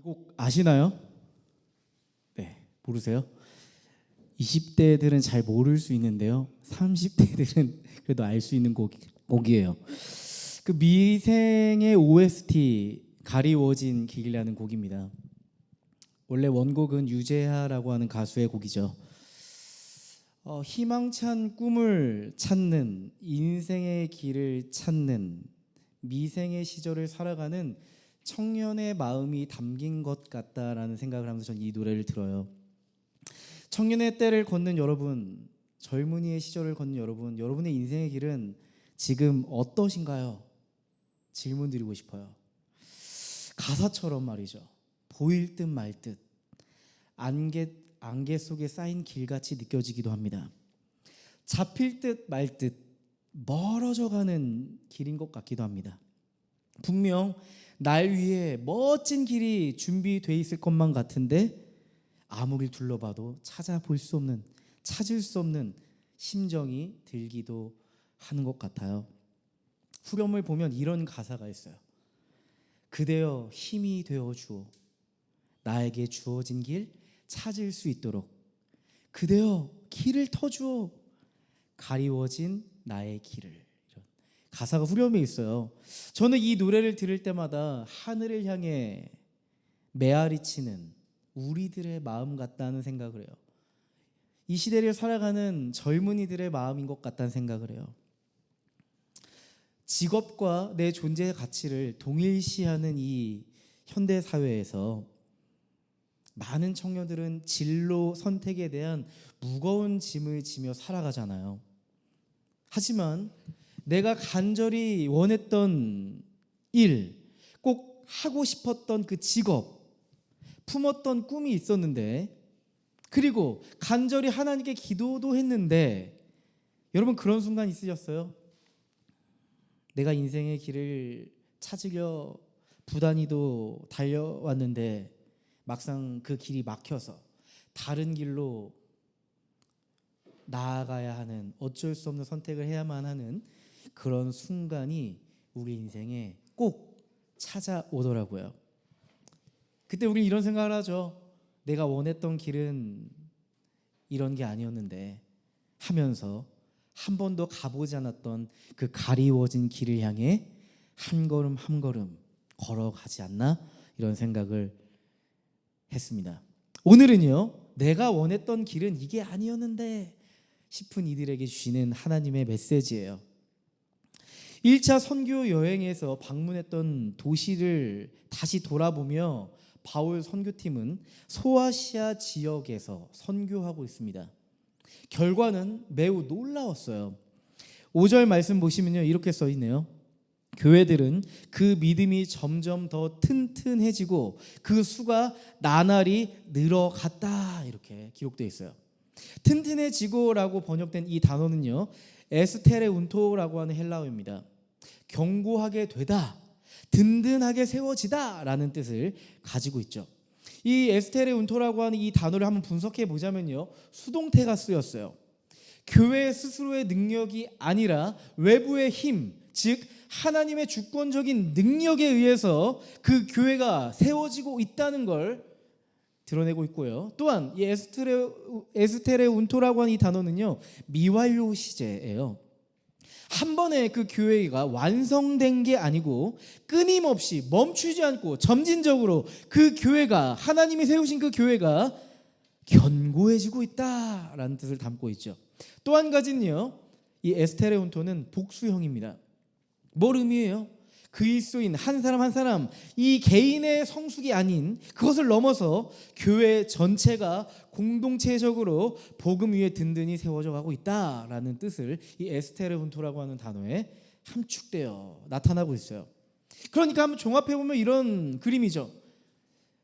곡 아시나요? 네, 모르세요? 20대들은 잘 모를 수 있는데요. 30대들은 그래도 알 수 있는 곡이에요. 그 미생의 OST 가리워진 길이라는 곡입니다. 원래 원곡은 유재하라고 하는 가수의 곡이죠. 희망찬 꿈을 찾는, 인생의 길을 찾는, 미생의 시절을 살아가는 청년의 마음이 담긴 것 같다라는 생각을 하면서 저는 이 노래를 들어요. 청년의 때를 걷는 여러분, 젊은이의 시절을 걷는 여러분, 여러분의 인생의 길은 지금 어떠신가요? 질문 드리고 싶어요. 가사처럼 말이죠. 보일 듯 말 듯, 안개 속에 쌓인 길같이 느껴지기도 합니다. 잡힐 듯 말 듯 멀어져가는 길인 것 같기도 합니다. 분명 날 위해 멋진 길이 준비되어 있을 것만 같은데 아무리 둘러봐도 찾을 수 없는 심정이 들기도 하는 것 같아요. 후렴을 보면 이런 가사가 있어요. 그대여 힘이 되어 주오. 나에게 주어진 길 찾을 수 있도록. 그대여 길을 터주오. 가리워진 나의 길을. 이런 가사가 후렴에 있어요. 저는 이 노래를 들을 때마다 하늘을 향해 메아리치는 우리들의 마음 같다는 생각을 해요. 이 시대를 살아가는 젊은이들의 마음인 것 같다는 생각을 해요. 직업과 내 존재의 가치를 동일시하는 이 현대 사회에서 많은 청년들은 진로 선택에 대한 무거운 짐을 지며 살아가잖아요. 하지만 내가 간절히 원했던 일, 꼭 하고 싶었던 그 직업, 품었던 꿈이 있었는데, 그리고 간절히 하나님께 기도도 했는데, 여러분 그런 순간 있으셨어요? 내가 인생의 길을 찾으려 부단히도 달려왔는데 막상 그 길이 막혀서 다른 길로 나아가야 하는, 어쩔 수 없는 선택을 해야만 하는 그런 순간이 우리 인생에 꼭 찾아오더라고요. 그때 우리 이런 생각을 하죠. 내가 원했던 길은 이런 게 아니었는데 하면서 한 번도 가보지 않았던 그 가리워진 길을 향해 한 걸음 한 걸음 걸어가지 않나, 이런 생각을 했습니다. 오늘은요, 내가 원했던 길은 이게 아니었는데 싶은 이들에게 주시는 하나님의 메시지예요. 1차 선교 여행에서 방문했던 도시를 다시 돌아보며 바울 선교팀은 소아시아 지역에서 선교하고 있습니다. 결과는 매우 놀라웠어요. 5절 말씀 보시면요, 이렇게 써 있네요. 교회들은 그 믿음이 점점 더 튼튼해지고 그 수가 나날이 늘어갔다, 이렇게 기록되어 있어요. 튼튼해지고라고 번역된 이 단어는요, 에스테레운토라고 하는 헬라어입니다. 견고하게 되다, 든든하게 세워지다 라는 뜻을 가지고 있죠. 이 에스테레운토라고 하는 이 단어를 한번 분석해 보자면요, 수동태가 쓰였어요. 교회 스스로의 능력이 아니라 외부의 힘, 즉 하나님의 주권적인 능력에 의해서 그 교회가 세워지고 있다는 걸 드러내고 있고요. 또한 이 에스테레운토라고 하는 이 단어는요, 미완료 시제예요. 한 번에 그 교회가 완성된 게 아니고 끊임없이 멈추지 않고 점진적으로 그 교회가, 하나님이 세우신 그 교회가 견고해지고 있다라는 뜻을 담고 있죠. 또 한 가지는요, 이 에스테레운토는 복수형입니다. 뭘 의미해요? 그리스도인 한 사람 한 사람, 이 개인의 성숙이 아닌, 그것을 넘어서 교회 전체가 공동체적으로 복음 위에 든든히 세워져 가고 있다라는 뜻을 이 에스테레운토라고 하는 단어에 함축되어 나타나고 있어요. 그러니까 한번 종합해보면 이런 그림이죠.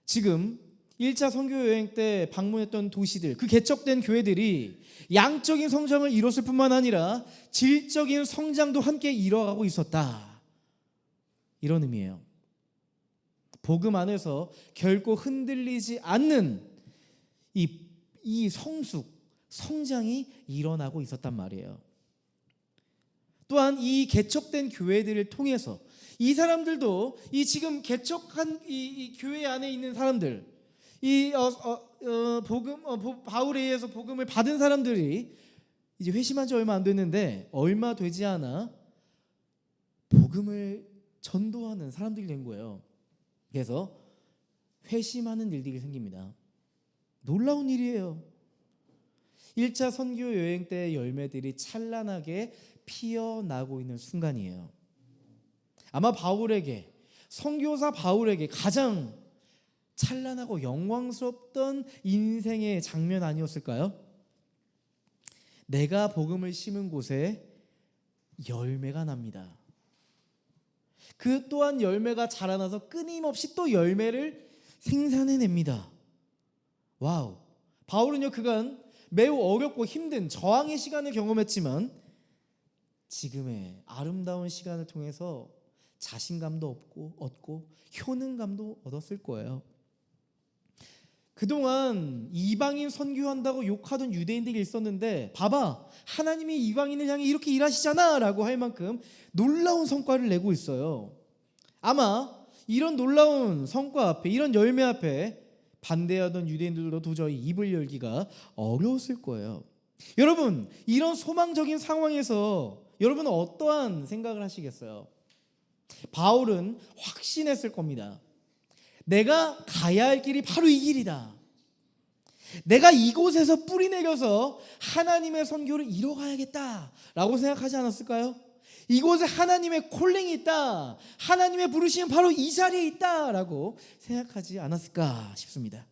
지금 1차 선교 여행 때 방문했던 도시들, 그 개척된 교회들이 양적인 성장을 이뤘을 뿐만 아니라 질적인 성장도 함께 이뤄가고 있었다, 이런 의미예요. 복음 안에서 결코 흔들리지 않는 이 성장이 일어나고 있었단 말이에요. 또한 이 개척된 교회들을 통해서 이 사람들도 이 지금 개척한 이 교회 안에 있는 사람들, 바울에 의해서 복음을 받은 사람들이 이제 회심한 지 얼마 안 됐는데 얼마 되지 않아 복음을 전도하는 사람들이 된 거예요. 그래서 회심하는 일들이 생깁니다. 놀라운 일이에요. 1차 선교 여행 때 열매들이 찬란하게 피어나고 있는 순간이에요. 아마 바울에게, 선교사 바울에게 가장 찬란하고 영광스럽던 인생의 장면 아니었을까요? 내가 복음을 심은 곳에 열매가 납니다. 그 또한 열매가 자라나서 끊임없이 또 열매를 생산해냅니다. 와우. 바울은요, 그간 매우 어렵고 힘든 저항의 시간을 경험했지만 지금의 아름다운 시간을 통해서 자신감도 얻고 효능감도 얻었을 거예요. 그동안 이방인 선교한다고 욕하던 유대인들이 있었는데 봐봐, 하나님이 이방인을 향해 이렇게 일하시잖아 라고 할 만큼 놀라운 성과를 내고 있어요. 아마 이런 놀라운 성과 앞에, 이런 열매 앞에 반대하던 유대인들도 도저히 입을 열기가 어려웠을 거예요. 여러분, 이런 소망적인 상황에서 여러분은 어떠한 생각을 하시겠어요? 바울은 확신했을 겁니다. 내가 가야 할 길이 바로 이 길이다. 내가 이곳에서 뿌리 내려서 하나님의 선교를 이뤄가야겠다라고 생각하지 않았을까요? 이곳에 하나님의 콜링이 있다, 하나님의 부르심은 바로 이 자리에 있다라고 생각하지 않았을까 싶습니다.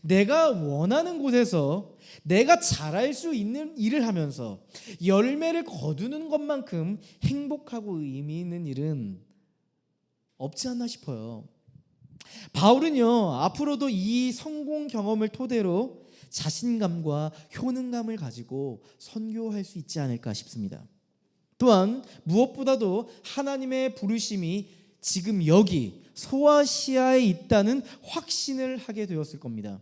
내가 원하는 곳에서 내가 잘할 수 있는 일을 하면서 열매를 거두는 것만큼 행복하고 의미 있는 일은 없지 않나 싶어요. 바울은요, 앞으로도 이 성공 경험을 토대로 자신감과 효능감을 가지고 선교할 수 있지 않을까 싶습니다. 또한 무엇보다도 하나님의 부르심이 지금 여기 소아시아에 있다는 확신을 하게 되었을 겁니다.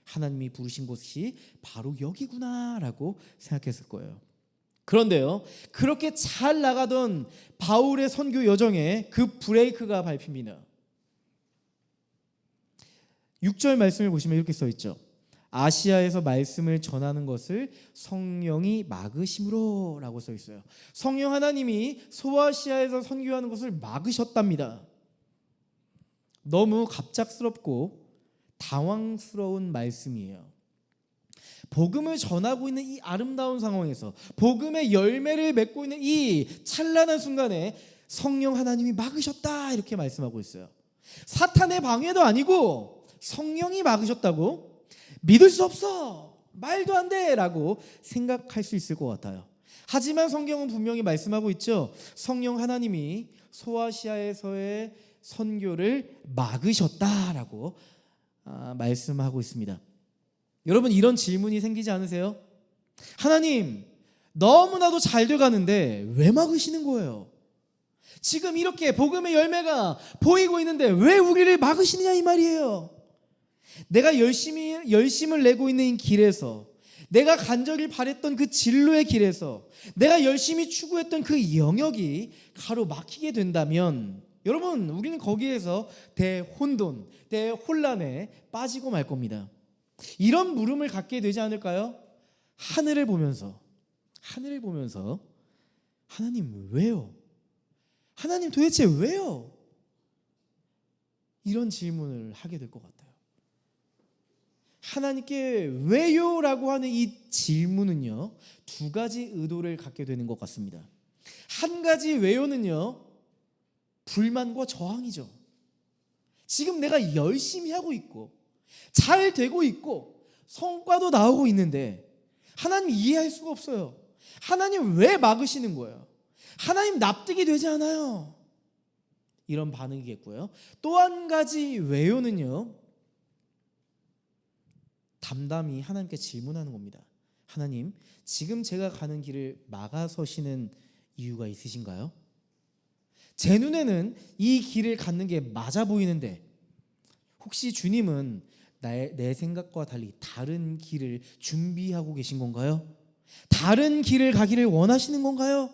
하나님이 부르신 곳이 바로 여기구나라고 생각했을 거예요. 그런데요, 그렇게 잘 나가던 바울의 선교 여정에 그 브레이크가 밟힙니다. 6절 말씀을 보시면 이렇게 써 있죠. 아시아에서 말씀을 전하는 것을 성령이 막으심으로 라고 써 있어요. 성령 하나님이 소아시아에서 선교하는 것을 막으셨답니다. 너무 갑작스럽고 당황스러운 말씀이에요. 복음을 전하고 있는 이 아름다운 상황에서, 복음의 열매를 맺고 있는 이 찬란한 순간에 성령 하나님이 막으셨다 이렇게 말씀하고 있어요. 사탄의 방해도 아니고 성령이 막으셨다고? 믿을 수 없어, 말도 안 돼 라고 생각할 수 있을 것 같아요. 하지만 성경은 분명히 말씀하고 있죠. 성령 하나님이 소아시아에서의 선교를 막으셨다라고 말씀하고 있습니다. 여러분, 이런 질문이 생기지 않으세요? 하나님, 너무나도 잘 돼가는데 왜 막으시는 거예요? 지금 이렇게 복음의 열매가 보이고 있는데 왜 우리를 막으시느냐 이 말이에요. 내가 열심을 내고 있는 이 길에서, 내가 간절히 바랬던 그 진로의 길에서, 내가 열심히 추구했던 그 영역이 가로막히게 된다면 여러분, 우리는 거기에서 대혼돈, 대혼란에 빠지고 말 겁니다. 이런 물음을 갖게 되지 않을까요? 하늘을 보면서 하나님 왜요? 하나님 도대체 왜요? 이런 질문을 하게 될 것 같아요. 하나님께 왜요? 라고 하는 이 질문은요, 두 가지 의도를 갖게 되는 것 같습니다. 한 가지 왜요는요, 불만과 저항이죠. 지금 내가 열심히 하고 있고 잘 되고 있고 성과도 나오고 있는데 하나님 이해할 수가 없어요. 하나님 왜 막으시는 거예요? 하나님 납득이 되지 않아요. 이런 반응이겠고요. 또 한 가지 왜요는요, 담담히 하나님께 질문하는 겁니다. 하나님, 지금 제가 가는 길을 막아서시는 이유가 있으신가요? 제 눈에는 이 길을 갖는 게 맞아 보이는데 혹시 주님은 내 생각과 달리 다른 길을 준비하고 계신 건가요? 다른 길을 가기를 원하시는 건가요?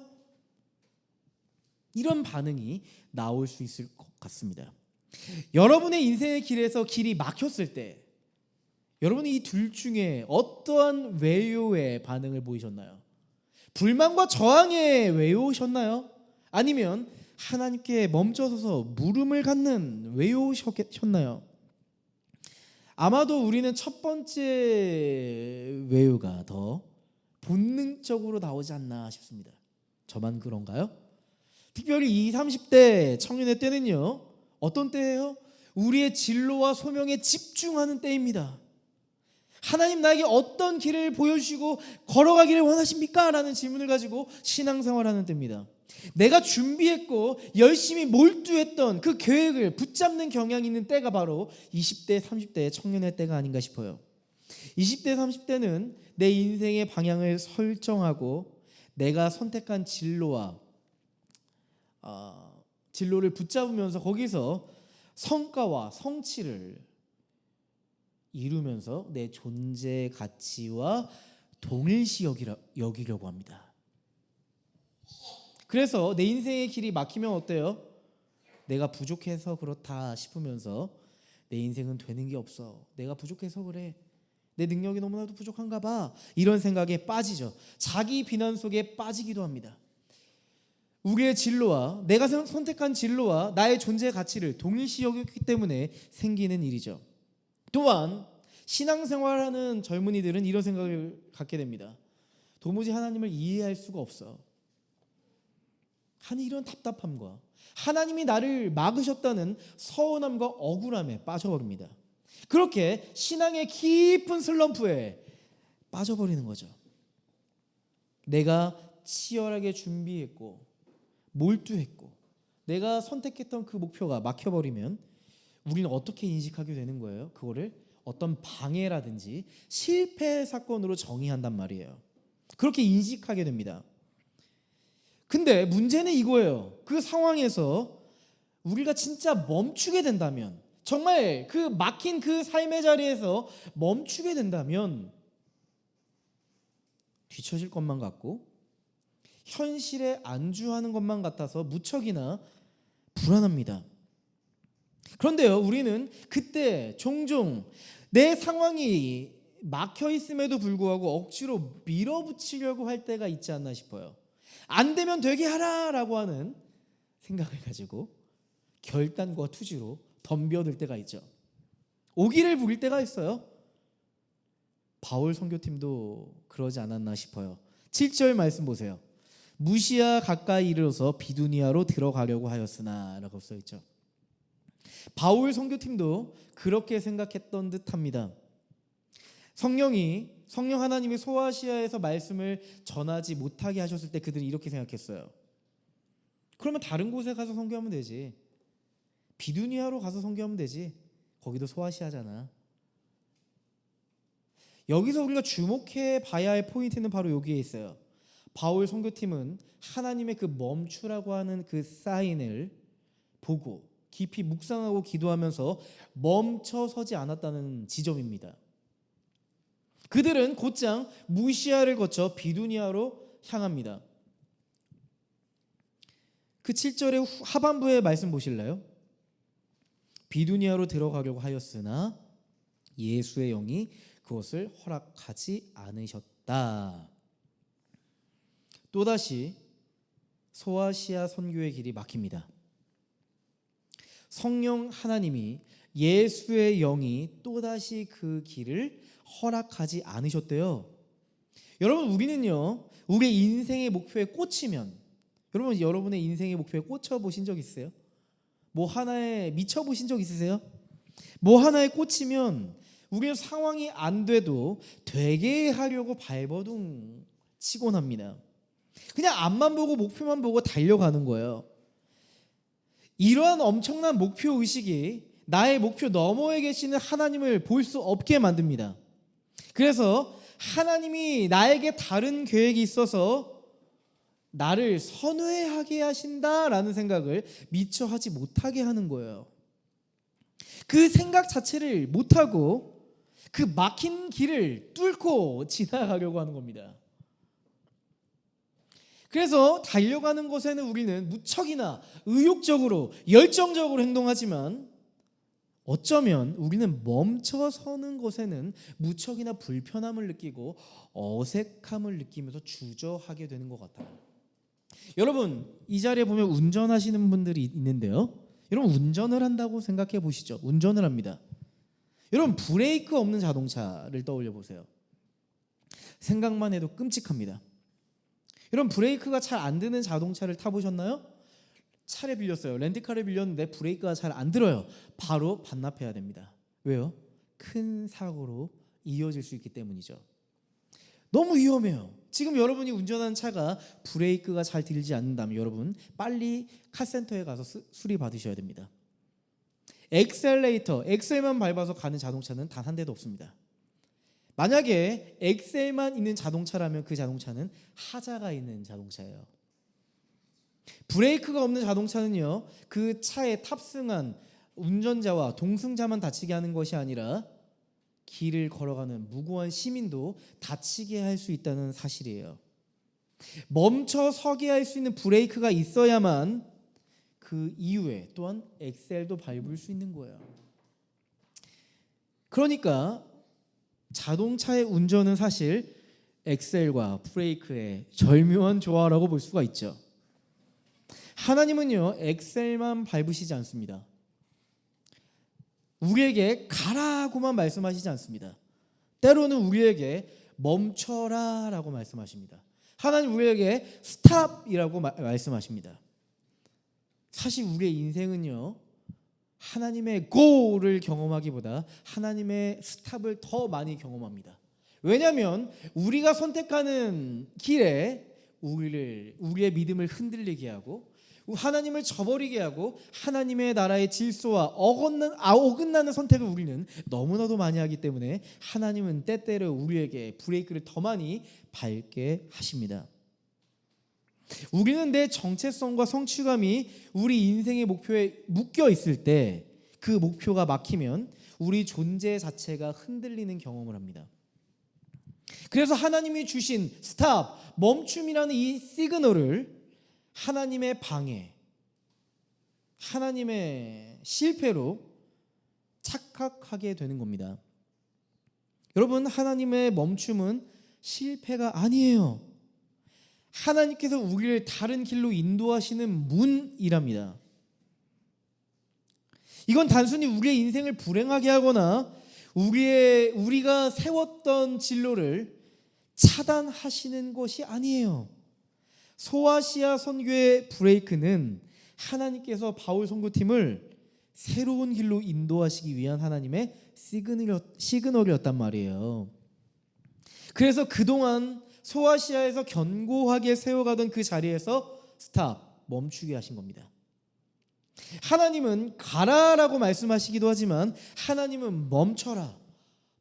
이런 반응이 나올 수 있을 것 같습니다. 여러분의 인생의 길에서 길이 막혔을 때 여러분이 이 둘 중에 어떠한 외요의 반응을 보이셨나요? 불만과 저항의 외요셨나요? 아니면 하나님께 멈춰서서 물음을 갖는 외요셨나요? 아마도 우리는 첫 번째 외요가 더 본능적으로 나오지 않나 싶습니다. 저만 그런가요? 특별히 20, 30대 청년의 때는요, 어떤 때예요? 우리의 진로와 소명에 집중하는 때입니다. 하나님 나에게 어떤 길을 보여주시고 걸어가기를 원하십니까? 라는 질문을 가지고 신앙생활하는 때입니다. 내가 준비했고 열심히 몰두했던 그 계획을 붙잡는 경향이 있는 때가 바로 20대, 30대의 청년의 때가 아닌가 싶어요. 20대, 30대는 내 인생의 방향을 설정하고 내가 선택한 진로를 붙잡으면서 거기서 성과와 성취를 이루면서 내 존재 가치와 동일시 여기려고 합니다. 그래서 내 인생의 길이 막히면 어때요? 내가 부족해서 그렇다 싶으면서 내 인생은 되는 게 없어. 내가 부족해서 그래. 내 능력이 너무나도 부족한가 봐. 이런 생각에 빠지죠. 자기 비난 속에 빠지기도 합니다. 우리의 진로와 내가 선택한 진로와 나의 존재 가치를 동일시 여겼기 때문에 생기는 일이죠. 또한 신앙생활하는 젊은이들은 이런 생각을 갖게 됩니다. 도무지 하나님을 이해할 수가 없어. 하는 이런 답답함과 하나님이 나를 막으셨다는 서운함과 억울함에 빠져버립니다. 그렇게 신앙의 깊은 슬럼프에 빠져버리는 거죠. 내가 치열하게 준비했고 몰두했고 내가 선택했던 그 목표가 막혀버리면 우리는 어떻게 인식하게 되는 거예요? 그거를 어떤 방해라든지 실패 사건으로 정의한단 말이에요. 그렇게 인식하게 됩니다. 근데 문제는 이거예요. 그 상황에서 우리가 진짜 멈추게 된다면, 정말 그 막힌 그 삶의 자리에서 멈추게 된다면 뒤처질 것만 같고 현실에 안주하는 것만 같아서 무척이나 불안합니다. 그런데요, 우리는 그때 종종 내 상황이 막혀 있음에도 불구하고 억지로 밀어붙이려고 할 때가 있지 않나 싶어요. 안 되면 되게 하라라고 하는 생각을 가지고 결단과 투지로 덤벼들 때가 있죠. 오기를 부릴 때가 있어요. 바울 선교팀도 그러지 않았나 싶어요. 7절 말씀 보세요. 무시야 가까이 이르러서 비두니아로 들어가려고 하였으나 라고 써있죠. 바울 선교팀도 그렇게 생각했던 듯합니다. 성령 하나님이 소아시아에서 말씀을 전하지 못하게 하셨을 때 그들이 이렇게 생각했어요. 그러면 다른 곳에 가서 선교하면 되지. 비두니아로 가서 선교하면 되지. 거기도 소아시아잖아. 여기서 우리가 주목해 봐야 할 포인트는 바로 여기에 있어요. 바울 선교팀은 하나님의 그 멈추라고 하는 그 사인을 보고 깊이 묵상하고 기도하면서 멈춰서지 않았다는 지점입니다. 그들은 곧장 무시아를 거쳐 비두니아로 향합니다. 그 7절의 하반부의 말씀 보실래요? 비두니아로 들어가려고 하였으나 예수의 영이 그것을 허락하지 않으셨다. 또다시 소아시아 선교의 길이 막힙니다. 성령 하나님이 예수의 영이 또다시 그 길을 허락하지 않으셨대요. 여러분, 우리는요, 우리의 인생의 목표에 꽂히면, 여러분의 인생의 목표에 꽂혀 보신 적 있으세요? 뭐 하나에 미쳐 보신 적 있으세요? 뭐 하나에 꽂히면 우리의 상황이 안 돼도 되게 하려고 발버둥 치곤 합니다. 그냥 앞만 보고 목표만 보고 달려가는 거예요. 이러한 엄청난 목표 의식이 나의 목표 너머에 계시는 하나님을 볼 수 없게 만듭니다. 그래서 하나님이 나에게 다른 계획이 있어서 나를 선회하게 하신다라는 생각을 미처 하지 못하게 하는 거예요. 그 생각 자체를 못하고 그 막힌 길을 뚫고 지나가려고 하는 겁니다. 그래서 달려가는 것에는 우리는 무척이나 의욕적으로 열정적으로 행동하지만 어쩌면 우리는 멈춰서는 것에는 무척이나 불편함을 느끼고 어색함을 느끼면서 주저하게 되는 것 같아요. 여러분, 이 자리에 보면 운전하시는 분들이 있는데요. 여러분, 운전을 한다고 생각해 보시죠. 운전을 합니다. 여러분, 브레이크 없는 자동차를 떠올려 보세요. 생각만 해도 끔찍합니다. 여러분, 브레이크가 잘 안 드는 자동차를 타보셨나요? 차를 빌렸어요. 렌트카를 빌렸는데 브레이크가 잘 안 들어요. 바로 반납해야 됩니다. 왜요? 큰 사고로 이어질 수 있기 때문이죠. 너무 위험해요. 지금 여러분이 운전하는 차가 브레이크가 잘 들지 않는다면 여러분 빨리 카센터에 가서 수리 받으셔야 됩니다. 엑셀레이터, 엑셀만 밟아서 가는 자동차는 단 한 대도 없습니다. 만약에 엑셀만 있는 자동차라면 그 자동차는 하자가 있는 자동차예요. 브레이크가 없는 자동차는요, 그 차에 탑승한 운전자와 동승자만 다치게 하는 것이 아니라 길을 걸어가는 무고한 시민도 다치게 할 수 있다는 사실이에요. 멈춰 서게 할 수 있는 브레이크가 있어야만 그 이후에 또한 엑셀도 밟을 수 있는 거예요. 그러니까 자동차의 운전은 사실 엑셀과 브레이크의 절묘한 조화라고 볼 수가 있죠. 하나님은요, 엑셀만 밟으시지 않습니다. 우리에게 가라고만 말씀하시지 않습니다. 때로는 우리에게 멈춰라 라고 말씀하십니다. 하나님 우리에게 스탑이라고 말씀하십니다. 사실 우리의 인생은요, 하나님의 고를 경험하기보다 하나님의 스탑을 더 많이 경험합니다. 왜냐하면 우리가 선택하는 길에 우리의 믿음을 흔들리게 하고 하나님을 저버리게 하고 하나님의 나라의 질서와 어긋나는 선택을 우리는 너무나도 많이 하기 때문에 하나님은 때때로 우리에게 브레이크를 더 많이 밟게 하십니다. 우리는 내 정체성과 성취감이 우리 인생의 목표에 묶여 있을 때 그 목표가 막히면 우리 존재 자체가 흔들리는 경험을 합니다. 그래서 하나님이 주신 스탑, 멈춤이라는 이 시그널을 하나님의 방해, 하나님의 실패로 착각하게 되는 겁니다. 여러분, 하나님의 멈춤은 실패가 아니에요. 하나님께서 우리를 다른 길로 인도하시는 문이랍니다. 이건 단순히 우리의 인생을 불행하게 하거나 우리가 세웠던 진로를 차단하시는 것이 아니에요. 소아시아 선교의 브레이크는 하나님께서 바울 선교팀을 새로운 길로 인도하시기 위한 하나님의 시그널이었단 말이에요. 그래서 그동안 소아시아에서 견고하게 세워가던 그 자리에서 스탑, 멈추게 하신 겁니다. 하나님은 가라라고 말씀하시기도 하지만 하나님은 멈춰라,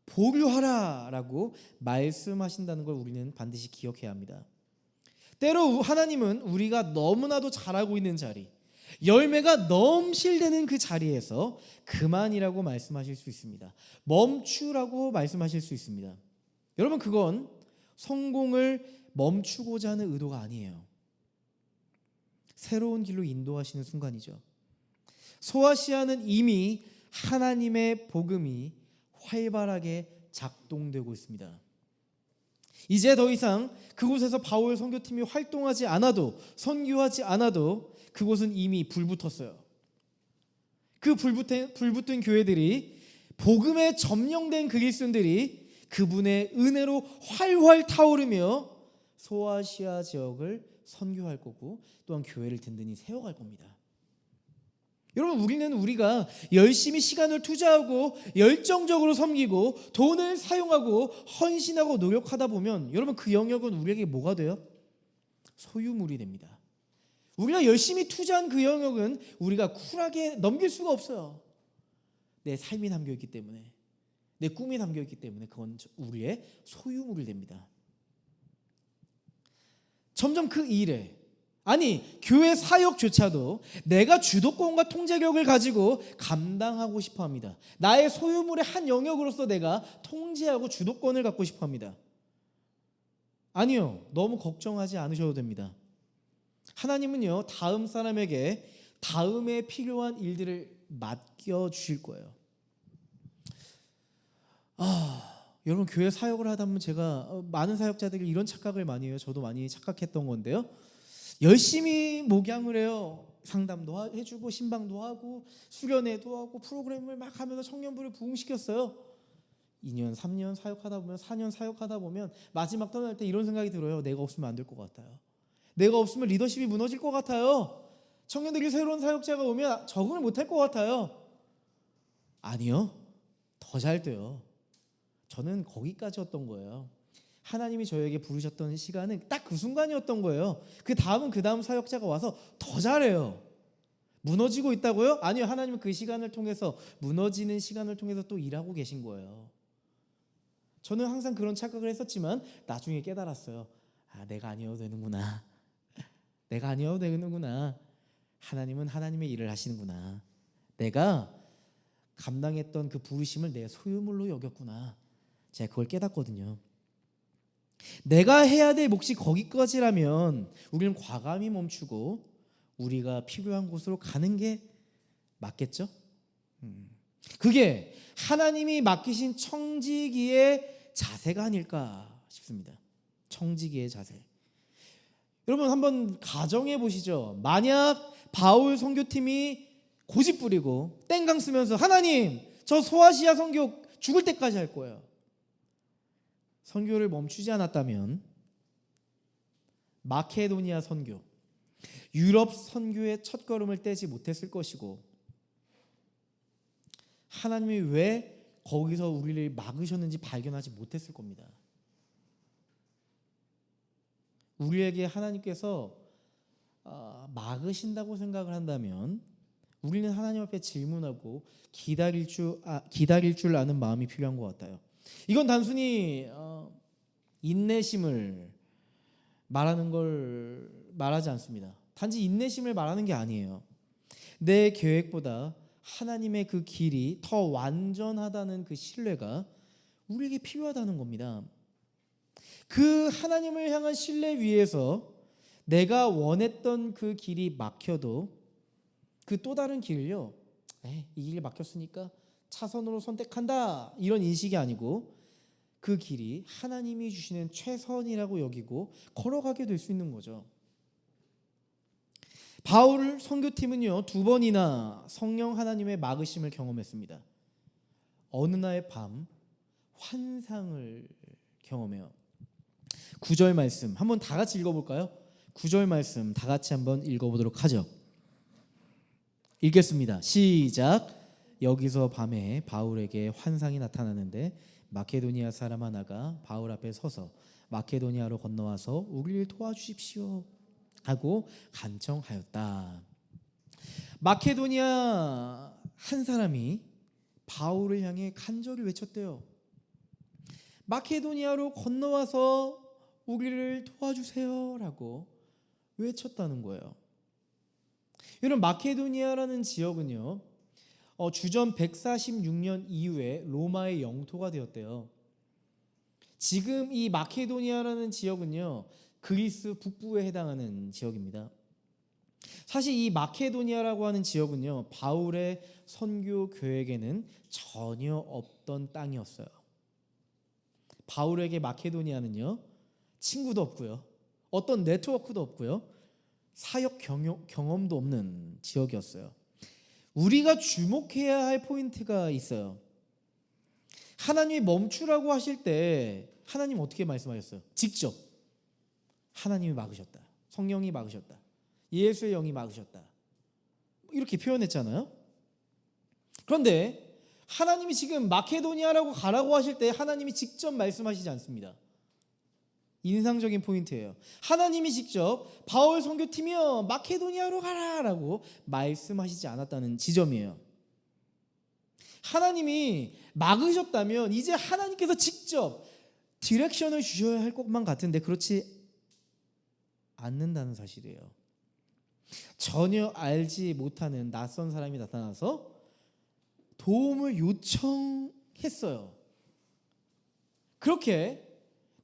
보류하라 라고 말씀하신다는 걸 우리는 반드시 기억해야 합니다. 때로 하나님은 우리가 너무나도 잘하고 있는 자리, 열매가 넘실대는 그 자리에서 그만이라고 말씀하실 수 있습니다. 멈추라고 말씀하실 수 있습니다. 여러분, 그건 성공을 멈추고자 하는 의도가 아니에요. 새로운 길로 인도하시는 순간이죠. 소아시아는 이미 하나님의 복음이 활발하게 작동되고 있습니다. 이제 더 이상 그곳에서 바울 선교팀이 활동하지 않아도, 선교하지 않아도 그곳은 이미 불붙었어요. 그 불붙은 교회들이, 복음에 점령된 그리스도인들이 그분의 은혜로 활활 타오르며 소아시아 지역을 선교할 거고 또한 교회를 든든히 세워갈 겁니다. 여러분, 우리가 열심히 시간을 투자하고 열정적으로 섬기고 돈을 사용하고 헌신하고 노력하다 보면 여러분, 그 영역은 우리에게 뭐가 돼요? 소유물이 됩니다. 우리가 열심히 투자한 그 영역은 우리가 쿨하게 넘길 수가 없어요. 내 삶이 담겨있기 때문에, 내 꿈이 담겨있기 때문에 그건 우리의 소유물이 됩니다. 점점 그 일에, 아니 교회 사역조차도 내가 주도권과 통제력을 가지고 감당하고 싶어합니다. 나의 소유물의 한 영역으로서 내가 통제하고 주도권을 갖고 싶어합니다. 아니요, 너무 걱정하지 않으셔도 됩니다. 하나님은요, 다음 사람에게 다음에 필요한 일들을 맡겨 주실 거예요. 여러분, 교회 사역을 하다 보면 제가 많은 사역자들이 이런 착각을 많이 해요. 저도 많이 착각했던 건데요. 열심히 목양을 해요. 상담도 해주고 신방도 하고 수련회도 하고 프로그램을 막 하면서 청년부를 부흥시켰어요. 2년, 3년 사역하다 보면 4년 사역하다 보면 마지막 떠날 때 이런 생각이 들어요. 내가 없으면 안 될 것 같아요. 내가 없으면 리더십이 무너질 것 같아요. 청년들이 새로운 사역자가 오면 적응을 못할 것 같아요. 아니요. 더 잘 돼요. 저는 거기까지였던 거예요. 하나님이 저에게 부르셨던 시간은 딱 그 순간이었던 거예요. 그 다음 사역자가 와서 더 잘해요. 무너지고 있다고요? 아니요. 하나님은 그 시간을 통해서, 무너지는 시간을 통해서 또 일하고 계신 거예요. 저는 항상 그런 착각을 했었지만 나중에 깨달았어요. 내가 아니어도 되는구나. 내가 아니어도 되는구나. 하나님은 하나님의 일을 하시는구나. 내가 감당했던 그 부르심을 내 소유물로 여겼구나. 제가 그걸 깨닫거든요. 내가 해야 될 몫이 거기까지라면 우리는 과감히 멈추고 우리가 필요한 곳으로 가는 게 맞겠죠? 그게 하나님이 맡기신 청지기의 자세가 아닐까 싶습니다. 청지기의 자세. 여러분, 한번 가정해 보시죠. 만약 바울 선교팀이 고집 부리고 땡강 쓰면서 하나님, 저 소아시아 선교 죽을 때까지 할 거예요. 선교를 멈추지 않았다면 마케도니아 선교, 유럽 선교의 첫걸음을 떼지 못했을 것이고, 하나님이 왜 거기서 우리를 막으셨는지 발견하지 못했을 겁니다. 우리에게 하나님께서 막으신다고 생각을 한다면 우리는 하나님 앞에 질문하고 기다릴 줄 아는 마음이 필요한 것 같아요. 이건 단순히 인내심을 말하지 않습니다. 단지 인내심을 말하는 게 아니에요. 내 계획보다 하나님의 그 길이 더 완전하다는 그 신뢰가 우리에게 필요하다는 겁니다. 그 하나님을 향한 신뢰 위에서 내가 원했던 그 길이 막혀도 그 또 다른 길을요, 이 길 막혔으니까 차선으로 선택한다, 이런 인식이 아니고 그 길이 하나님이 주시는 최선이라고 여기고 걸어가게 될 수 있는 거죠. 바울 선교팀은요, 2번이나 성령 하나님의 막으심을 경험했습니다. 어느 날의 밤 환상을 경험해요. 9절 말씀 한번 다 같이 읽어볼까요? 9절 말씀 다 같이 한번 읽어보도록 하죠. 읽겠습니다. 시작. 여기서 밤에 바울에게 환상이 나타나는데 마케도니아 사람 하나가 바울 앞에 서서 마케도니아로 건너와서 우리를 도와주십시오 하고 간청하였다. 마케도니아 한 사람이 바울을 향해 간절히 외쳤대요. 마케도니아로 건너와서 우리를 도와주세요 라고 외쳤다는 거예요. 여러분, 마케도니아라는 지역은요, 주전 146년 이후에 로마의 영토가 되었대요. 지금 이 마케도니아라는 지역은요, 그리스 북부에 해당하는 지역입니다. 사실 이 마케도니아라고 하는 지역은요, 바울의 선교 계획에는 전혀 없던 땅이었어요. 바울에게 마케도니아는요, 친구도 없고요, 어떤 네트워크도 없고요, 사역 경험도 없는 지역이었어요. 우리가 주목해야 할 포인트가 있어요. 하나님이 멈추라고 하실 때 하나님 어떻게 말씀하셨어요? 직접 하나님이 막으셨다, 성령이 막으셨다, 예수의 영이 막으셨다, 이렇게 표현했잖아요. 그런데 하나님이 지금 마케도니아라고 가라고 하실 때 하나님이 직접 말씀하시지 않습니다. 인상적인 포인트예요. 하나님이 직접 바울 선교팀이여 마케도니아로 가라라고 말씀하시지 않았다는 지점이에요. 하나님이 막으셨다면 이제 하나님께서 직접 디렉션을 주셔야 할 것만 같은데 그렇지 않는다는 사실이에요. 전혀 알지 못하는 낯선 사람이 나타나서 도움을 요청했어요. 그렇게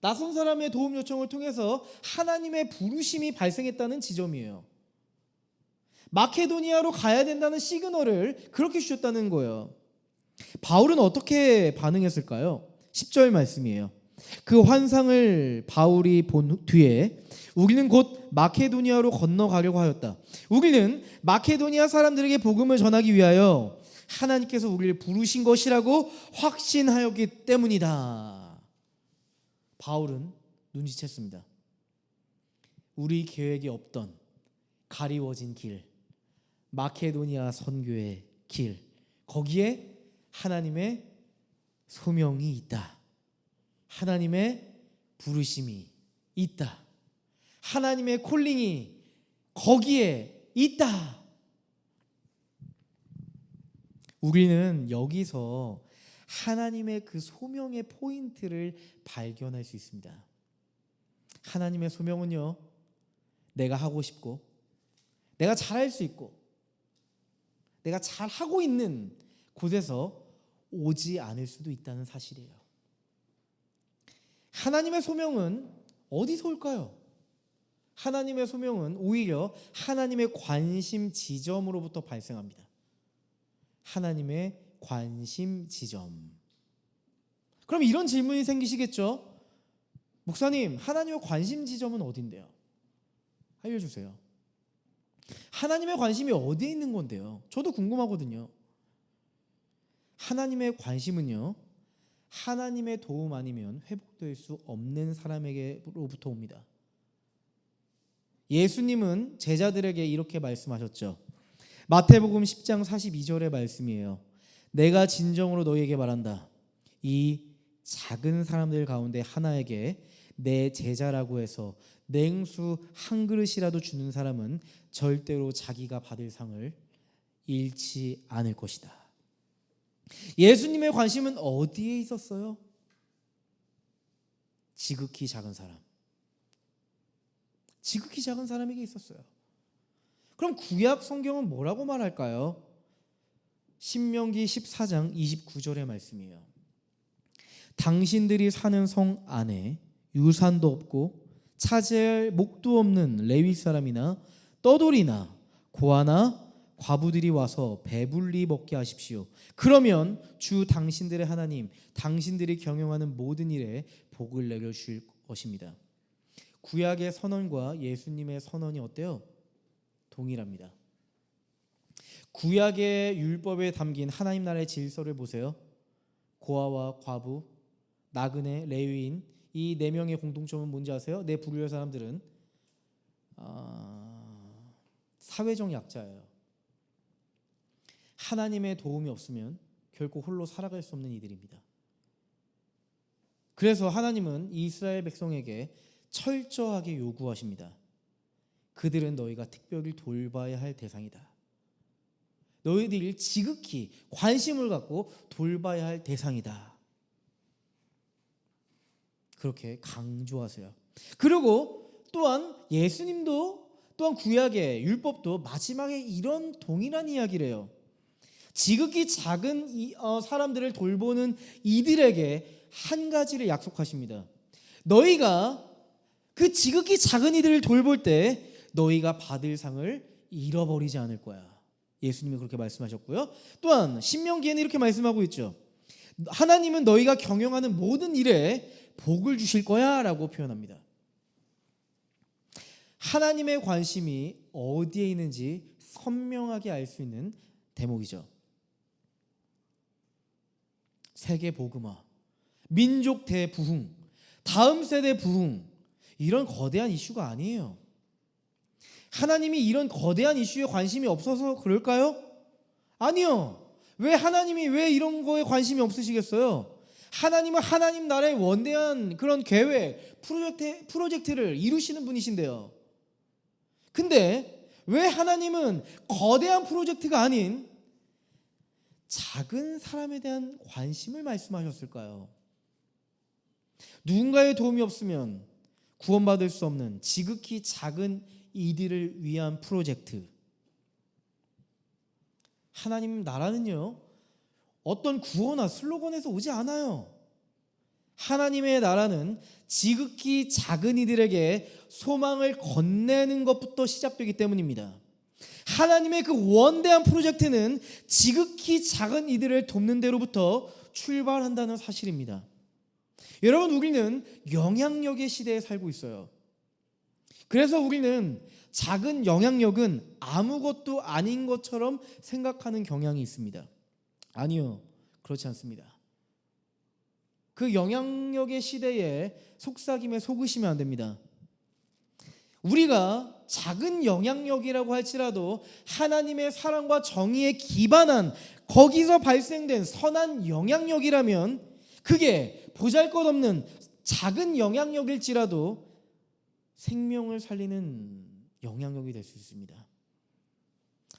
낯선 사람의 도움 요청을 통해서 하나님의 부르심이 발생했다는 지점이에요. 마케도니아로 가야 된다는 시그널을 그렇게 주셨다는 거예요. 바울은 어떻게 반응했을까요? 10절 말씀이에요. 그 환상을 바울이 본 뒤에 우리는 곧 마케도니아로 건너가려고 하였다. 우리는 마케도니아 사람들에게 복음을 전하기 위하여 하나님께서 우리를 부르신 것이라고 확신하였기 때문이다. 바울은 눈치챘습니다. 우리 계획에 없던 가리워진 길, 마케도니아 선교의 길, 거기에 하나님의 소명이 있다. 하나님의 부르심이 있다. 하나님의 콜링이 거기에 있다. 우리는 여기서 하나님의 그 소명의 포인트를 발견할 수 있습니다. 하나님의 소명은요, 내가 하고 싶고 내가 잘할 수 있고 내가 잘하고 있는 곳에서 오지 않을 수도 있다는 사실이에요. 하나님의 소명은 어디서 올까요? 하나님의 소명은 오히려 하나님의 관심 지점으로부터 발생합니다. 하나님의 관심 지점. 그럼 이런 질문이 생기시겠죠? 목사님, 하나님의 관심 지점은 어딘데요? 알려주세요. 하나님의 관심이 어디에 있는 건데요? 저도 궁금하거든요. 하나님의 관심은요, 하나님의 도움 아니면 회복될 수 없는 사람에게로부터 옵니다. 예수님은 제자들에게 이렇게 말씀하셨죠. 마태복음 10장 42절의 말씀이에요. 내가 진정으로 너희에게 말한다. 이 작은 사람들 가운데 하나에게 내 제자라고 해서 냉수 한 그릇이라도 주는 사람은 절대로 자기가 받을 상을 잃지 않을 것이다. 예수님의 관심은 어디에 있었어요? 지극히 작은 사람. 지극히 작은 사람에게 있었어요. 그럼 구약 성경은 뭐라고 말할까요? 신명기 14장 29절의 말씀이에요. 당신들이 사는 성 안에 유산도 없고 차지할 목도 없는 레위 사람이나 떠돌이나 고아나 과부들이 와서 배불리 먹게 하십시오. 그러면 주 당신들의 하나님, 당신들이 경영하는 모든 일에 복을 내려주실 것입니다. 구약의 선언과 예수님의 선언이 어때요? 동일합니다. 구약의 율법에 담긴 하나님 나라의 질서를 보세요. 고아와 과부, 나그네, 레위인, 이 네 명의 공통점은 뭔지 아세요? 내 불효의 사람들은 사회적 약자예요. 하나님의 도움이 없으면 결코 홀로 살아갈 수 없는 이들입니다. 그래서 하나님은 이스라엘 백성에게 철저하게 요구하십니다. 그들은 너희가 특별히 돌봐야 할 대상이다. 너희들이 지극히 관심을 갖고 돌봐야 할 대상이다. 그렇게 강조하세요. 그리고 또한 예수님도 또한 구약의 율법도 마지막에 이런 동일한 이야기를 해요. 지극히 작은 사람들을 돌보는 이들에게 한 가지를 약속하십니다. 너희가 그 지극히 작은 이들을 돌볼 때 너희가 받을 상을 잃어버리지 않을 거야. 예수님이 그렇게 말씀하셨고요. 또한 신명기에는 이렇게 말씀하고 있죠. 하나님은 너희가 경영하는 모든 일에 복을 주실 거야 라고 표현합니다. 하나님의 관심이 어디에 있는지 선명하게 알 수 있는 대목이죠. 세계 복음화, 민족 대부흥, 다음 세대 부흥, 이런 거대한 이슈가 아니에요. 하나님이 이런 거대한 이슈에 관심이 없어서 그럴까요? 아니요. 왜 하나님이 왜 이런 거에 관심이 없으시겠어요? 하나님은 하나님 나라의 원대한 그런 계획, 프로젝트를 이루시는 분이신데요. 근데 왜 하나님은 거대한 프로젝트가 아닌 작은 사람에 대한 관심을 말씀하셨을까요? 누군가의 도움이 없으면 구원받을 수 없는 지극히 작은 이들을 위한 프로젝트. 하나님 나라는요, 어떤 구호나 슬로건에서 오지 않아요. 하나님의 나라는 지극히 작은 이들에게 소망을 건네는 것부터 시작되기 때문입니다. 하나님의 그 원대한 프로젝트는 지극히 작은 이들을 돕는 데로부터 출발한다는 사실입니다. 여러분, 우리는 영향력의 시대에 살고 있어요. 그래서 우리는 작은 영향력은 아무것도 아닌 것처럼 생각하는 경향이 있습니다. 아니요, 그렇지 않습니다. 그 영향력의 시대에 속삭임에 속으시면 안 됩니다. 우리가 작은 영향력이라고 할지라도 하나님의 사랑과 정의에 기반한 거기서 발생된 선한 영향력이라면 그게 보잘것없는 작은 영향력일지라도 생명을 살리는 영향력이 될 수 있습니다.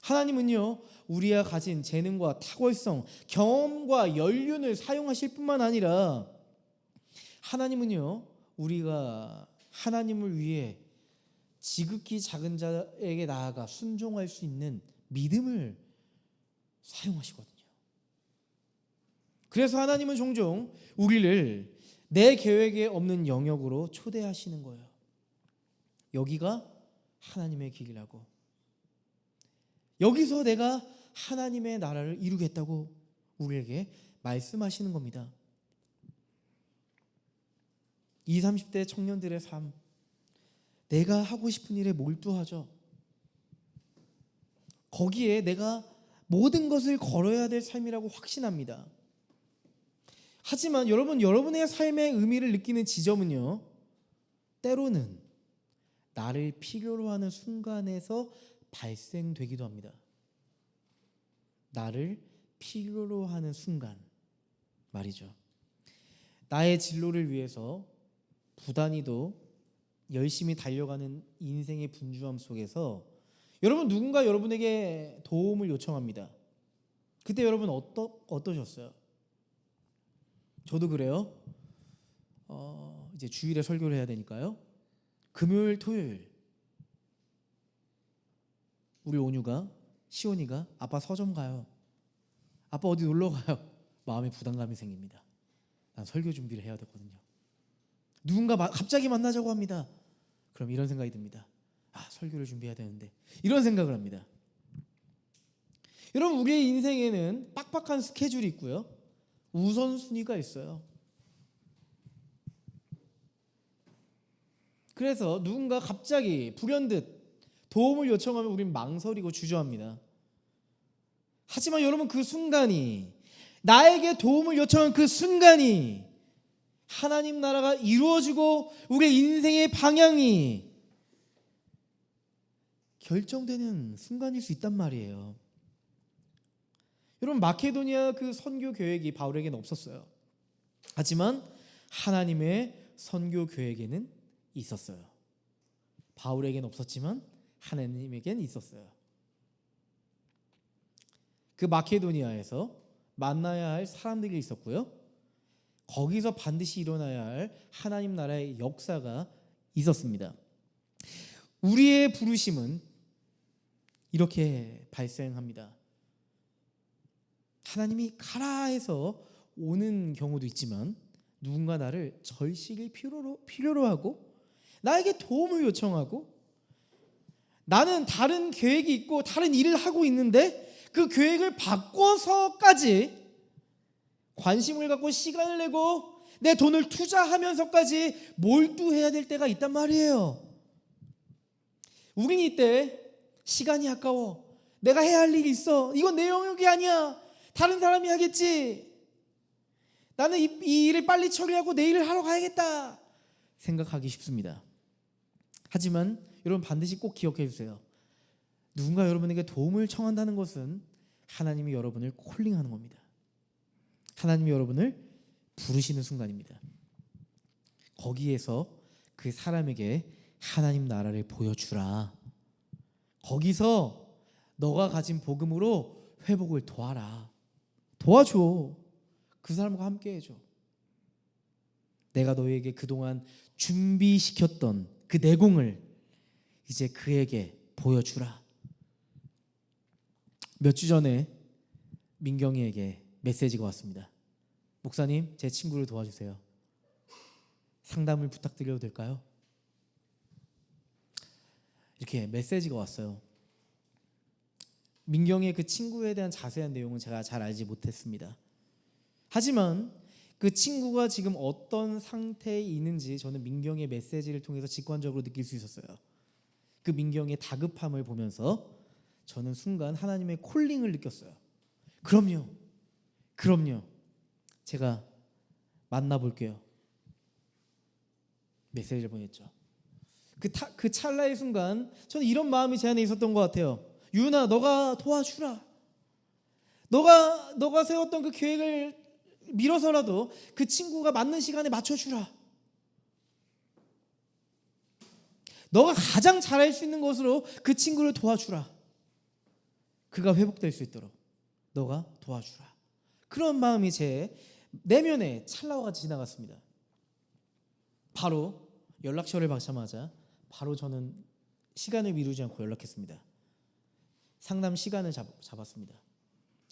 하나님은요, 우리가 가진 재능과 탁월성, 경험과 연륜을 사용하실 뿐만 아니라 하나님은요, 우리가 하나님을 위해 지극히 작은 자에게 나아가 순종할 수 있는 믿음을 사용하시거든요. 그래서 하나님은 종종 우리를 내 계획에 없는 영역으로 초대하시는 거예요. 여기가 하나님의 길이라고. 여기서 내가 하나님의 나라를 이루겠다고 우리에게 말씀하시는 겁니다. 20, 30대 청년들의 삶, 내가 하고 싶은 일에 몰두하죠. 거기에 내가 모든 것을 걸어야 될 삶이라고 확신합니다. 하지만 여러분의 삶의 의미를 느끼는 지점은요, 때로는 나를 필요로 하는 순간에서 발생되기도 합니다. 나를 필요로 하는 순간 말이죠. 나의 진로를 위해서 부단히도 열심히 달려가는 인생의 분주함 속에서 여러분, 누군가 여러분에게 도움을 요청합니다. 그때 여러분 어떠셨어요? 저도 그래요. 이제 주일에 설교를 해야 되니까요. 금요일, 토요일 우리 온유가, 시온이가 아빠 서점 가요. 아빠 어디 놀러 가요. 마음에 부담감이 생깁니다. 난 설교 준비를 해야 되거든요. 누군가 갑자기 만나자고 합니다. 그럼 이런 생각이 듭니다. 설교를 준비해야 되는데, 이런 생각을 합니다. 여러분, 우리의 인생에는 빡빡한 스케줄이 있고요, 우선순위가 있어요. 그래서 누군가 갑자기 불현듯 도움을 요청하면 우린 망설이고 주저합니다. 하지만 여러분, 그 순간이, 나에게 도움을 요청한 그 순간이 하나님 나라가 이루어지고 우리의 인생의 방향이 결정되는 순간일 수 있단 말이에요. 여러분, 마케도니아 그 선교 계획이 바울에게는 없었어요. 하지만 하나님의 선교 계획에는 있었어요. 바울에게는 없었지만 하나님에게는 있었어요. 그 마케도니아에서 만나야 할 사람들이 있었고요, 거기서 반드시 일어나야 할 하나님 나라의 역사가 있었습니다. 우리의 부르심은 이렇게 발생합니다. 하나님이 가라 해서 오는 경우도 있지만, 누군가 나를 절실히 필요로 하고 나에게 도움을 요청하고, 나는 다른 계획이 있고 다른 일을 하고 있는데 그 계획을 바꿔서까지 관심을 갖고 시간을 내고 내 돈을 투자하면서까지 몰두해야 될 때가 있단 말이에요. 우린 이때 시간이 아까워, 내가 해야 할 일이 있어, 이건 내 영역이 아니야, 다른 사람이 하겠지, 나는 이 일을 빨리 처리하고 내 일을 하러 가야겠다 생각하기 쉽습니다. 하지만 여러분, 반드시 꼭 기억해 주세요. 누군가 여러분에게 도움을 청한다는 것은 하나님이 여러분을 콜링하는 겁니다. 하나님이 여러분을 부르시는 순간입니다. 거기에서 그 사람에게 하나님 나라를 보여주라. 거기서 너가 가진 복음으로 회복을 도와라. 도와줘. 그 사람과 함께 해줘. 내가 너에게 그동안 준비시켰던 그 내공을 이제 그에게 보여주라. 몇 주 전에 민경이에게 메시지가 왔습니다. 목사님, 제 친구를 도와주세요. 상담을 부탁드려도 될까요? 이렇게 메시지가 왔어요. 민경의 그 친구에 대한 자세한 내용은 제가 잘 알지 못했습니다. 하지만 그 친구가 지금 어떤 상태에 있는지 저는 민경의 메시지를 통해서 직관적으로 느낄 수 있었어요. 그 민경의 다급함을 보면서 저는 순간 하나님의 콜링을 느꼈어요. 그럼요. 제가 만나볼게요. 메시지를 보냈죠. 그 찰나의 순간 저는 이런 마음이 제 안에 있었던 것 같아요. 유은아, 너가 도와주라. 너가 세웠던 그 계획을 미뤄서라도 그 친구가 맞는 시간에 맞춰주라. 너가 가장 잘할 수 있는 것으로 그 친구를 도와주라. 그가 회복될 수 있도록 너가 도와주라. 그런 마음이 제 내면에 찰나와 같이 지나갔습니다. 바로 연락처를 받자마자 바로 저는 시간을 미루지 않고 연락했습니다. 상담 시간을 잡았습니다.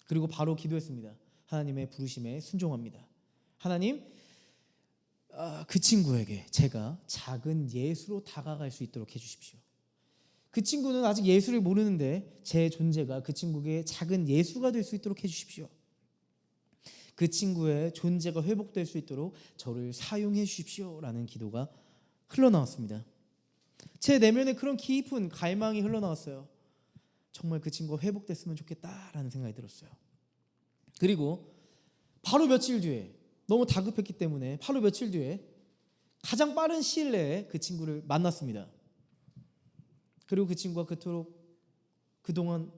그리고 바로 기도했습니다. 하나님의 부르심에 순종합니다. 하나님, 그 친구에게 제가 작은 예수로 다가갈 수 있도록 해주십시오. 그 친구는 아직 예수를 모르는데 제 존재가 그 친구에게 작은 예수가 될 수 있도록 해주십시오. 그 친구의 존재가 회복될 수 있도록 저를 사용해 주십시오 라는 기도가 흘러나왔습니다. 제 내면에 그런 깊은 갈망이 흘러나왔어요. 정말 그 친구가 회복됐으면 좋겠다라는 생각이 들었어요. 그리고 바로 며칠 뒤에, 너무 다급했기 때문에 바로 며칠 뒤에 가장 빠른 시일 내에 그 친구를 만났습니다. 그리고 그 친구가 그동안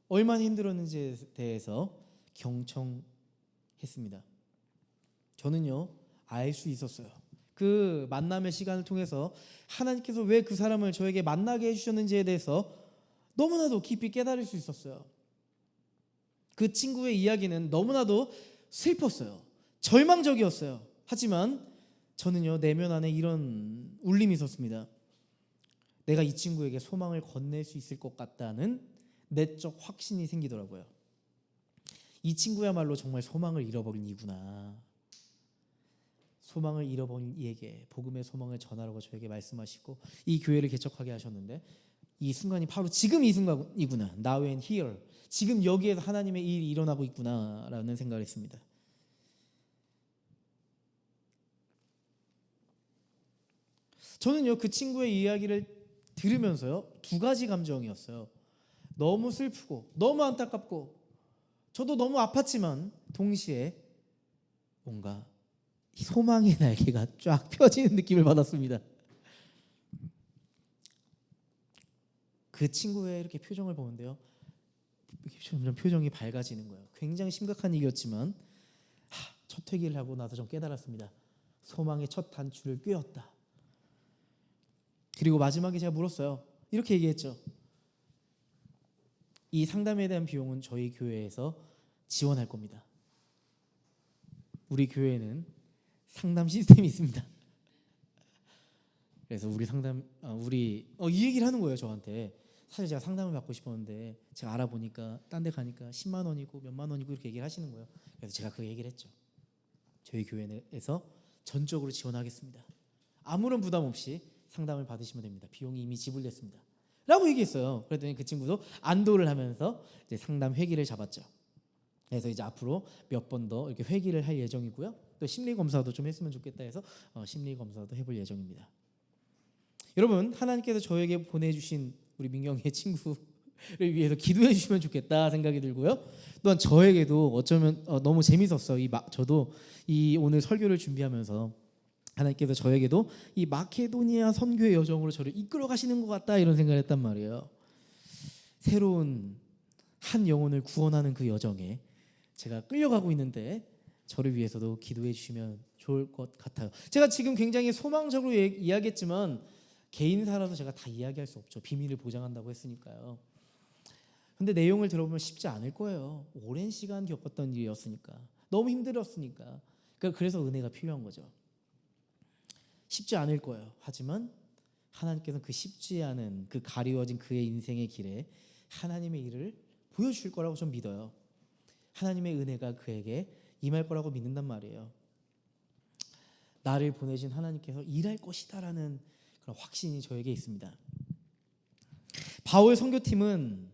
얼마나 힘들었는지에 대해서 경청했습니다. 저는요, 알 수 있었어요. 그 만남의 시간을 통해서 하나님께서 왜 그 사람을 저에게 만나게 해주셨는지에 대해서 너무나도 깊이 깨달을 수 있었어요. 그 친구의 이야기는 너무나도 슬펐어요. 절망적이었어요. 하지만 저는요, 내면 안에 이런 울림이 있었습니다. 내가 이 친구에게 소망을 건넬 수 있을 것 같다는 내적 확신이 생기더라고요. 이 친구야말로 정말 소망을 잃어버린 이구나. 소망을 잃어버린 이에게 복음의 소망을 전하라고 저에게 말씀하시고 이 교회를 개척하게 하셨는데, 이 순간이 바로 지금 이 순간이구나. Now and here. 지금 여기에서 하나님의 일이 일어나고 있구나라는 생각을 했습니다. 저는요, 그 친구의 이야기를 들으면서요, 두 가지 감정이었어요. 너무 슬프고 너무 안타깝고 저도 너무 아팠지만 동시에 뭔가 소망의 날개가 쫙 펴지는 느낌을 받았습니다. 그 친구의 이렇게 표정을 보는데요, 점점 표정이 밝아지는 거예요. 굉장히 심각한 일이었지만 첫 회개를 하고 나서 좀 깨달았습니다. 소망의 첫 단추를 꿰었다. 그리고 마지막에 제가 물었어요. 이렇게 얘기했죠. 이 상담에 대한 비용은 저희 교회에서 지원할 겁니다. 우리 교회에는 상담 시스템이 있습니다. 그래서 이 얘기를 하는 거예요, 저한테. 사실 제가 상담을 받고 싶었는데 제가 알아보니까 딴 데 가니까 10만 원이고 몇만 원이고 이렇게 얘기를 하시는 거예요. 그래서 제가 그 얘기를 했죠. 저희 교회에서 전적으로 지원하겠습니다. 아무런 부담 없이 상담을 받으시면 됩니다. 비용이 이미 지불됐습니다. 라고 얘기했어요. 그랬더니 그 친구도 안도를 하면서 이제 상담 회기를 잡았죠. 그래서 이제 앞으로 몇 번 더 이렇게 회기를 할 예정이고요. 또 심리 검사도 좀 했으면 좋겠다 해서 심리 검사도 해볼 예정입니다. 여러분, 하나님께서 저에게 보내주신 우리 민경의 친구를 위해서 기도해 주시면 좋겠다 생각이 들고요. 또한 저에게도 어쩌면 너무 재밌었어요. 저도 이 오늘 설교를 준비하면서 하나님께서 저에게도 이 마케도니아 선교의 여정으로 저를 이끌어 가시는 것 같다 이런 생각을 했단 말이에요. 새로운 한 영혼을 구원하는 그 여정에 제가 끌려가고 있는데 저를 위해서도 기도해 주시면 좋을 것 같아요. 제가 지금 굉장히 소망적으로 이야기했지만 개인사라도 제가 다 이야기할 수 없죠. 비밀을 보장한다고 했으니까요. 근데 내용을 들어보면 쉽지 않을 거예요. 오랜 시간 겪었던 일이었으니까. 너무 힘들었으니까. 그래서 은혜가 필요한 거죠. 쉽지 않을 거예요. 하지만 하나님께서는 그 쉽지 않은 그 가리워진 그의 인생의 길에 하나님의 일을 보여주실 거라고 좀 믿어요. 하나님의 은혜가 그에게 임할 거라고 믿는단 말이에요. 나를 보내신 하나님께서 일할 것이다라는 그런 확신이 저에게 있습니다. 바울 선교팀은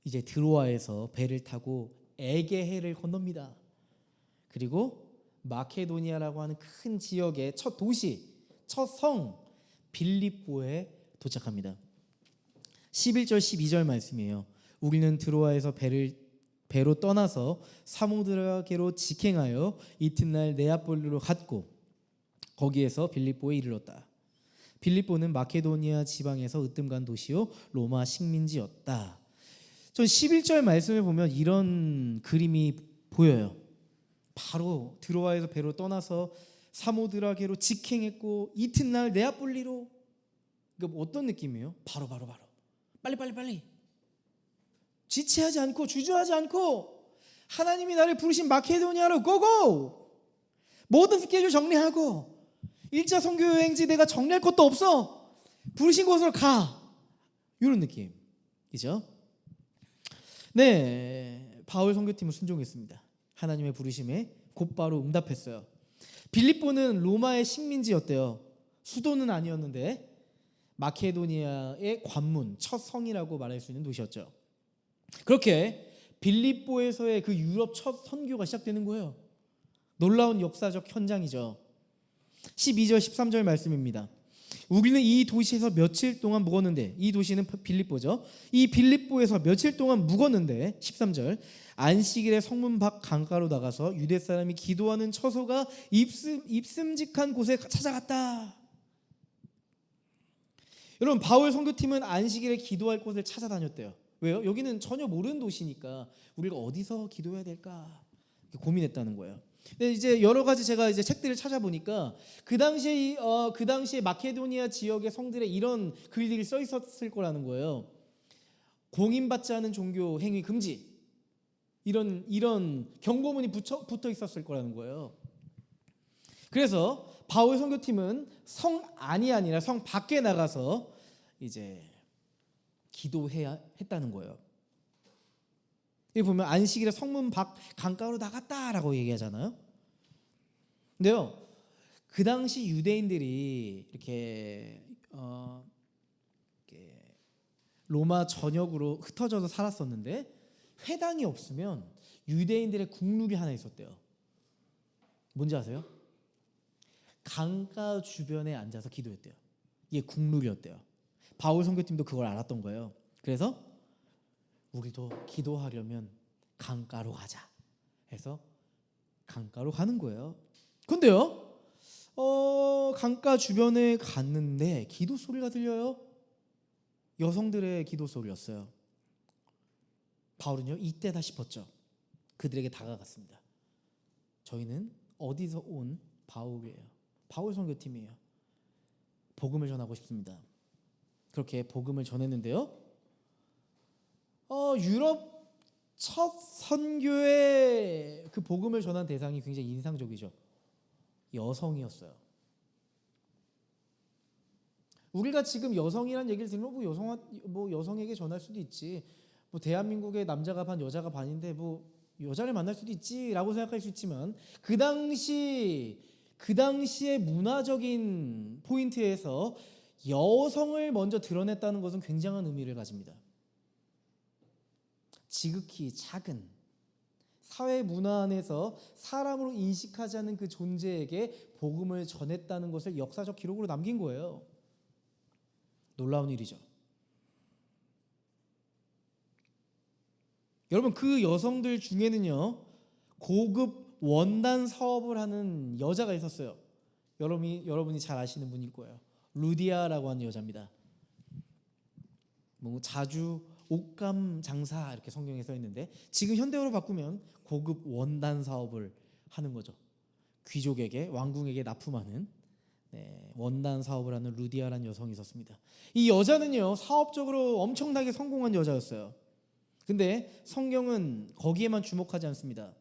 이제 드로아에서 배를 타고 에게해를 건넙니다. 그리고 마케도니아라고 하는 큰 지역의 첫 도시, 첫 성 빌립보에 도착합니다. 11절 12절 말씀이에요. 우리는 드로아에서 배로 떠나서 사모드라게로 직행하여 이튿날 네아폴리로 갔고 거기에서 빌립보에 이르렀다. 빌립보는 마케도니아 지방에서 으뜸간 도시요 로마 식민지였다. 전 11절 말씀을 보면 이런 그림이 보여요. 바로 드로아에서 배로 떠나서 사모드라게로 직행했고 이튿날 네아폴리로. 그러니까 어떤 느낌이에요? 바로 빨리 지체하지 않고 주저하지 않고 하나님이 나를 부르신 마케도니아로 고고! 모든 스케줄 정리하고 1차 선교 여행지 내가 정리할 것도 없어. 부르신 곳으로 가. 이런 느낌이죠. 네, 바울 선교팀은 순종했습니다. 하나님의 부르심에 곧바로 응답했어요. 빌립보는 로마의 식민지였대요. 수도는 아니었는데 마케도니아의 관문, 첫 성이라고 말할 수 있는 도시였죠. 그렇게 빌립보에서의 그 유럽 첫 선교가 시작되는 거예요. 놀라운 역사적 현장이죠. 12절 13절 말씀입니다. 우리는 이 도시에서 며칠 동안 묵었는데, 이 도시는 빌립보죠. 이 빌립보에서 며칠 동안 묵었는데 13절 안식일에 성문 밖 강가로 나가서 유대 사람이 기도하는 처소가 입슴직한 곳에 찾아갔다. 여러분, 바울 선교팀은 안식일에 기도할 곳을 찾아다녔대요. 왜요? 여기는 전혀 모르는 도시니까 우리가 어디서 기도해야 될까 고민했다는 거예요. 근데 이제 여러 가지 제가 이제 책들을 찾아보니까 그 당시에 마케도니아 지역의 성들에 이런 글들이 써 있었을 거라는 거예요. 공인받지 않은 종교 행위 금지, 이런 경고문이 붙어 있었을 거라는 거예요. 그래서 바울 선교팀은 성 안이 아니라 성 밖에 나가서 이제 기도해야 했다는 거예요. 여기 보면 안식일에 성문 밖 강가로 나갔다라고 얘기하잖아요. 근데요, 그 당시 유대인들이 이렇게 로마 전역으로 흩어져서 살았었는데 회당이 없으면 유대인들의 국룰이 하나 있었대요. 뭔지 아세요? 강가 주변에 앉아서 기도했대요. 이게 국룰이었대요. 바울 선교팀도 그걸 알았던 거예요. 그래서 우리도 기도하려면 강가로 가자 해서 강가로 가는 거예요. 근데요, 강가 주변에 갔는데 기도 소리가 들려요. 여성들의 기도 소리였어요. 바울은요, 이때다 싶었죠. 그들에게 다가갔습니다. 저희는 어디서 온 바울이에요. 바울 선교팀이에요. 복음을 전하고 싶습니다. 그렇게 복음을 전했는데요, 유럽 첫 선교의 그 복음을 전한 대상이 굉장히 인상적이죠. 여성이었어요. 우리가 지금 여성이란 얘기를 들으면 여성에게 전할 수도 있지. 대한민국의 남자가 반 여자가 반인데 여자를 만날 수도 있지라고 생각할 수 있지만 그 당시의 문화적인 포인트에서 여성을 먼저 드러냈다는 것은 굉장한 의미를 가집니다. 지극히 작은 사회 문화 안에서 사람으로 인식하지 않는 그 존재에게 복음을 전했다는 것을 역사적 기록으로 남긴 거예요. 놀라운 일이죠. 여러분, 그 여성들 중에는요, 고급 원단 사업을 하는 여자가 있었어요. 여러분이 잘 아시는 분일 거예요. 루디아라고 하는 여자입니다. 자주 옷감 장사 이렇게 성경에 써 있는데 지금 현대어로 바꾸면 고급 원단 사업을 하는 거죠. 귀족에게, 왕궁에게 납품하는 원단 사업을 하는 루디아라는 여성이 있었습니다. 이 여자는요, 사업적으로 엄청나게 성공한 여자였어요. 근데 성경은 거기에만 주목하지 않습니다.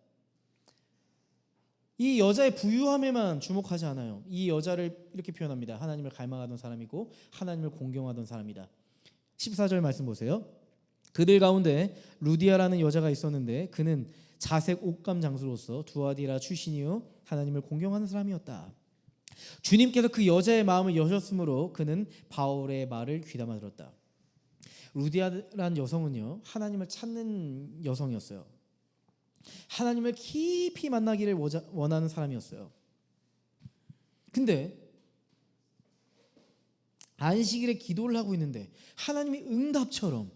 이 여자의 부유함에만 주목하지 않아요. 이 여자를 이렇게 표현합니다. 하나님을 갈망하던 사람이고 하나님을 공경하던 사람이다. 14절 말씀 보세요. 그들 가운데 루디아라는 여자가 있었는데 그는 자색 옷감 장수로서 두아디라 출신이요 하나님을 공경하는 사람이었다. 주님께서 그 여자의 마음을 여셨으므로 그는 바울의 말을 귀담아 들었다. 루디아라는 여성은요, 하나님을 찾는 여성이었어요. 하나님을 깊이 만나기를 원하는 사람이었어요. 근데 안식일에 기도를 하고 있는데 하나님이 응답처럼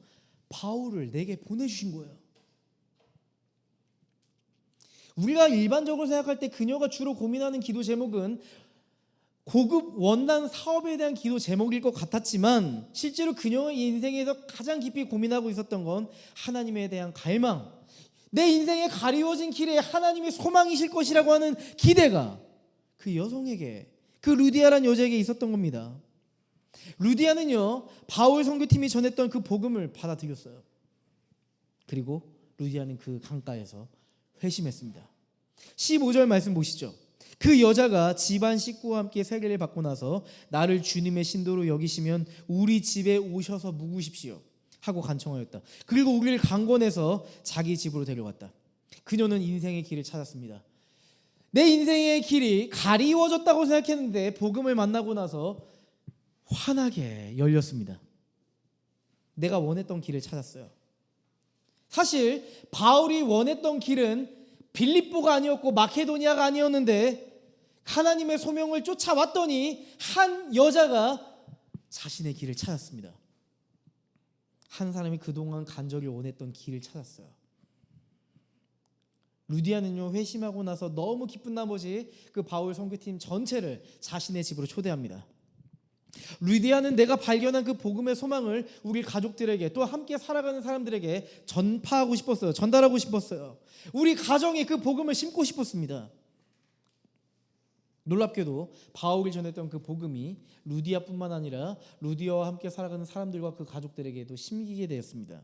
바울을 내게 보내주신 거예요. 우리가 일반적으로 생각할 때 그녀가 주로 고민하는 기도 제목은 고급 원단 사업에 대한 기도 제목일 것 같았지만 실제로 그녀의 인생에서 가장 깊이 고민하고 있었던 건 하나님에 대한 갈망, 내 인생에 가리워진 길에 하나님의 소망이실 것이라고 하는 기대가 그 여성에게, 그 루디아라는 여자에게 있었던 겁니다. 루디아는요, 바울 선교팀이 전했던 그 복음을 받아들였어요. 그리고 루디아는 그 강가에서 회심했습니다. 15절 말씀 보시죠. 그 여자가 집안 식구와 함께 세례를 받고 나서 나를 주님의 신도로 여기시면 우리 집에 오셔서 묵으십시오 하고 간청하였다. 그리고 우리를 강권해서 자기 집으로 데려갔다. 그녀는 인생의 길을 찾았습니다. 내 인생의 길이 가리워졌다고 생각했는데 복음을 만나고 나서 환하게 열렸습니다. 내가 원했던 길을 찾았어요. 사실 바울이 원했던 길은 빌립보가 아니었고 마케도니아가 아니었는데 하나님의 소명을 쫓아왔더니 한 여자가 자신의 길을 찾았습니다. 한 사람이 그동안 간절히 원했던 길을 찾았어요. 루디아는요, 회심하고 나서 너무 기쁜 나머지 그 바울 선교팀 전체를 자신의 집으로 초대합니다. 루디아는 내가 발견한 그 복음의 소망을 우리 가족들에게, 또 함께 살아가는 사람들에게 전파하고 싶었어요. 전달하고 싶었어요. 우리 가정에 그 복음을 심고 싶었습니다. 놀랍게도 바울이 전했던 그 복음이 루디아뿐만 아니라 루디아와 함께 살아가는 사람들과 그 가족들에게도 심기게 되었습니다.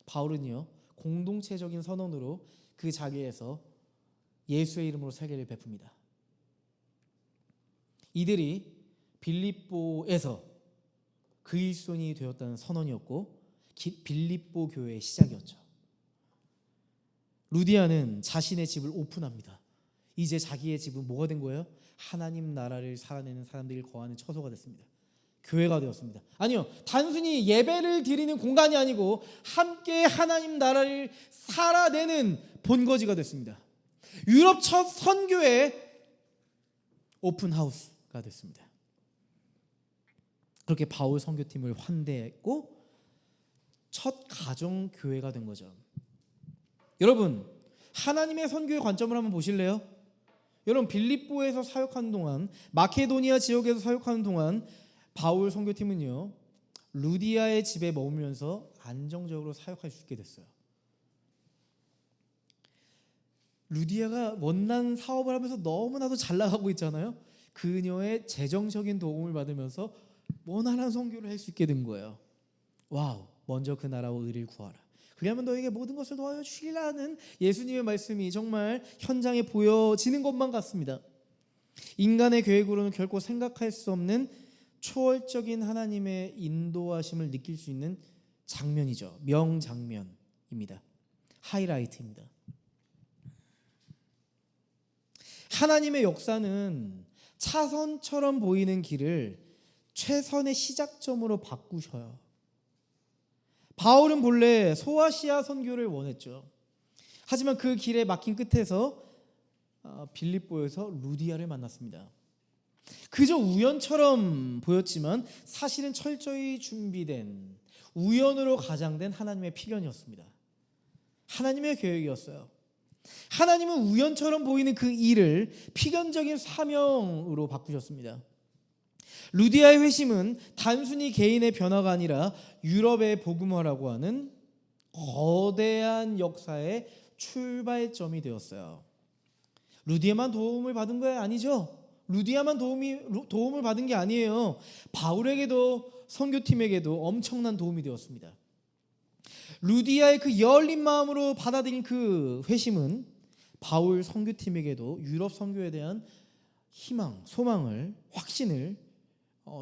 바울은요, 공동체적인 선언으로 그 자리에서 예수의 이름으로 세례를 베풉니다. 이들이 빌립보에서 그리스도인이 되었다는 선언이었고 빌립보 교회의 시작이었죠. 루디아는 자신의 집을 오픈합니다. 이제 자기의 집은 뭐가 된 거예요? 하나님 나라를 살아내는 사람들이 거하는 처소가 됐습니다. 교회가 되었습니다. 아니요, 단순히 예배를 드리는 공간이 아니고 함께 하나님 나라를 살아내는 본거지가 됐습니다. 유럽 첫 선교의 오픈하우스가 됐습니다. 그렇게 바울 선교팀을 환대했고 첫 가정 교회가 된 거죠. 여러분, 하나님의 선교의 관점을 한번 보실래요? 여러분, 빌립보에서 사역하는 동안, 마케도니아 지역에서 사역하는 동안 바울 선교팀은요, 루디아의 집에 머물면서 안정적으로 사역할 수 있게 됐어요. 루디아가 원난 사업을 하면서 너무나도 잘 나가고 있잖아요. 그녀의 재정적인 도움을 받으면서 원활한 선교를 할 수 있게 된 거예요. 와우, 먼저 그 나라와 의를 구하라. 그리하면 너에게 모든 것을 도와여 주리라는 예수님의 말씀이 정말 현장에 보여지는 것만 같습니다. 인간의 계획으로는 결코 생각할 수 없는 초월적인 하나님의 인도하심을 느낄 수 있는 장면이죠. 명장면입니다. 하이라이트입니다. 하나님의 역사는 차선처럼 보이는 길을 최선의 시작점으로 바꾸셔요. 바울은 본래 소아시아 선교를 원했죠. 하지만 그 길에 막힌 끝에서 빌립보에서 루디아를 만났습니다. 그저 우연처럼 보였지만 사실은 철저히 준비된, 우연으로 가장된 하나님의 필연이었습니다. 하나님의 계획이었어요. 하나님은 우연처럼 보이는 그 일을 필연적인 사명으로 바꾸셨습니다. 루디아의 회심은 단순히 개인의 변화가 아니라 유럽의 복음화라고 하는 거대한 역사의 출발점이 되었어요. 루디아만 도움을 받은 거 아니죠? 루디아만 도움을 받은 게 아니에요. 바울에게도 선교팀에게도 엄청난 도움이 되었습니다. 루디아의 그 열린 마음으로 받아들인 그 회심은 바울 선교팀에게도 유럽 선교에 대한 희망, 소망을, 확신을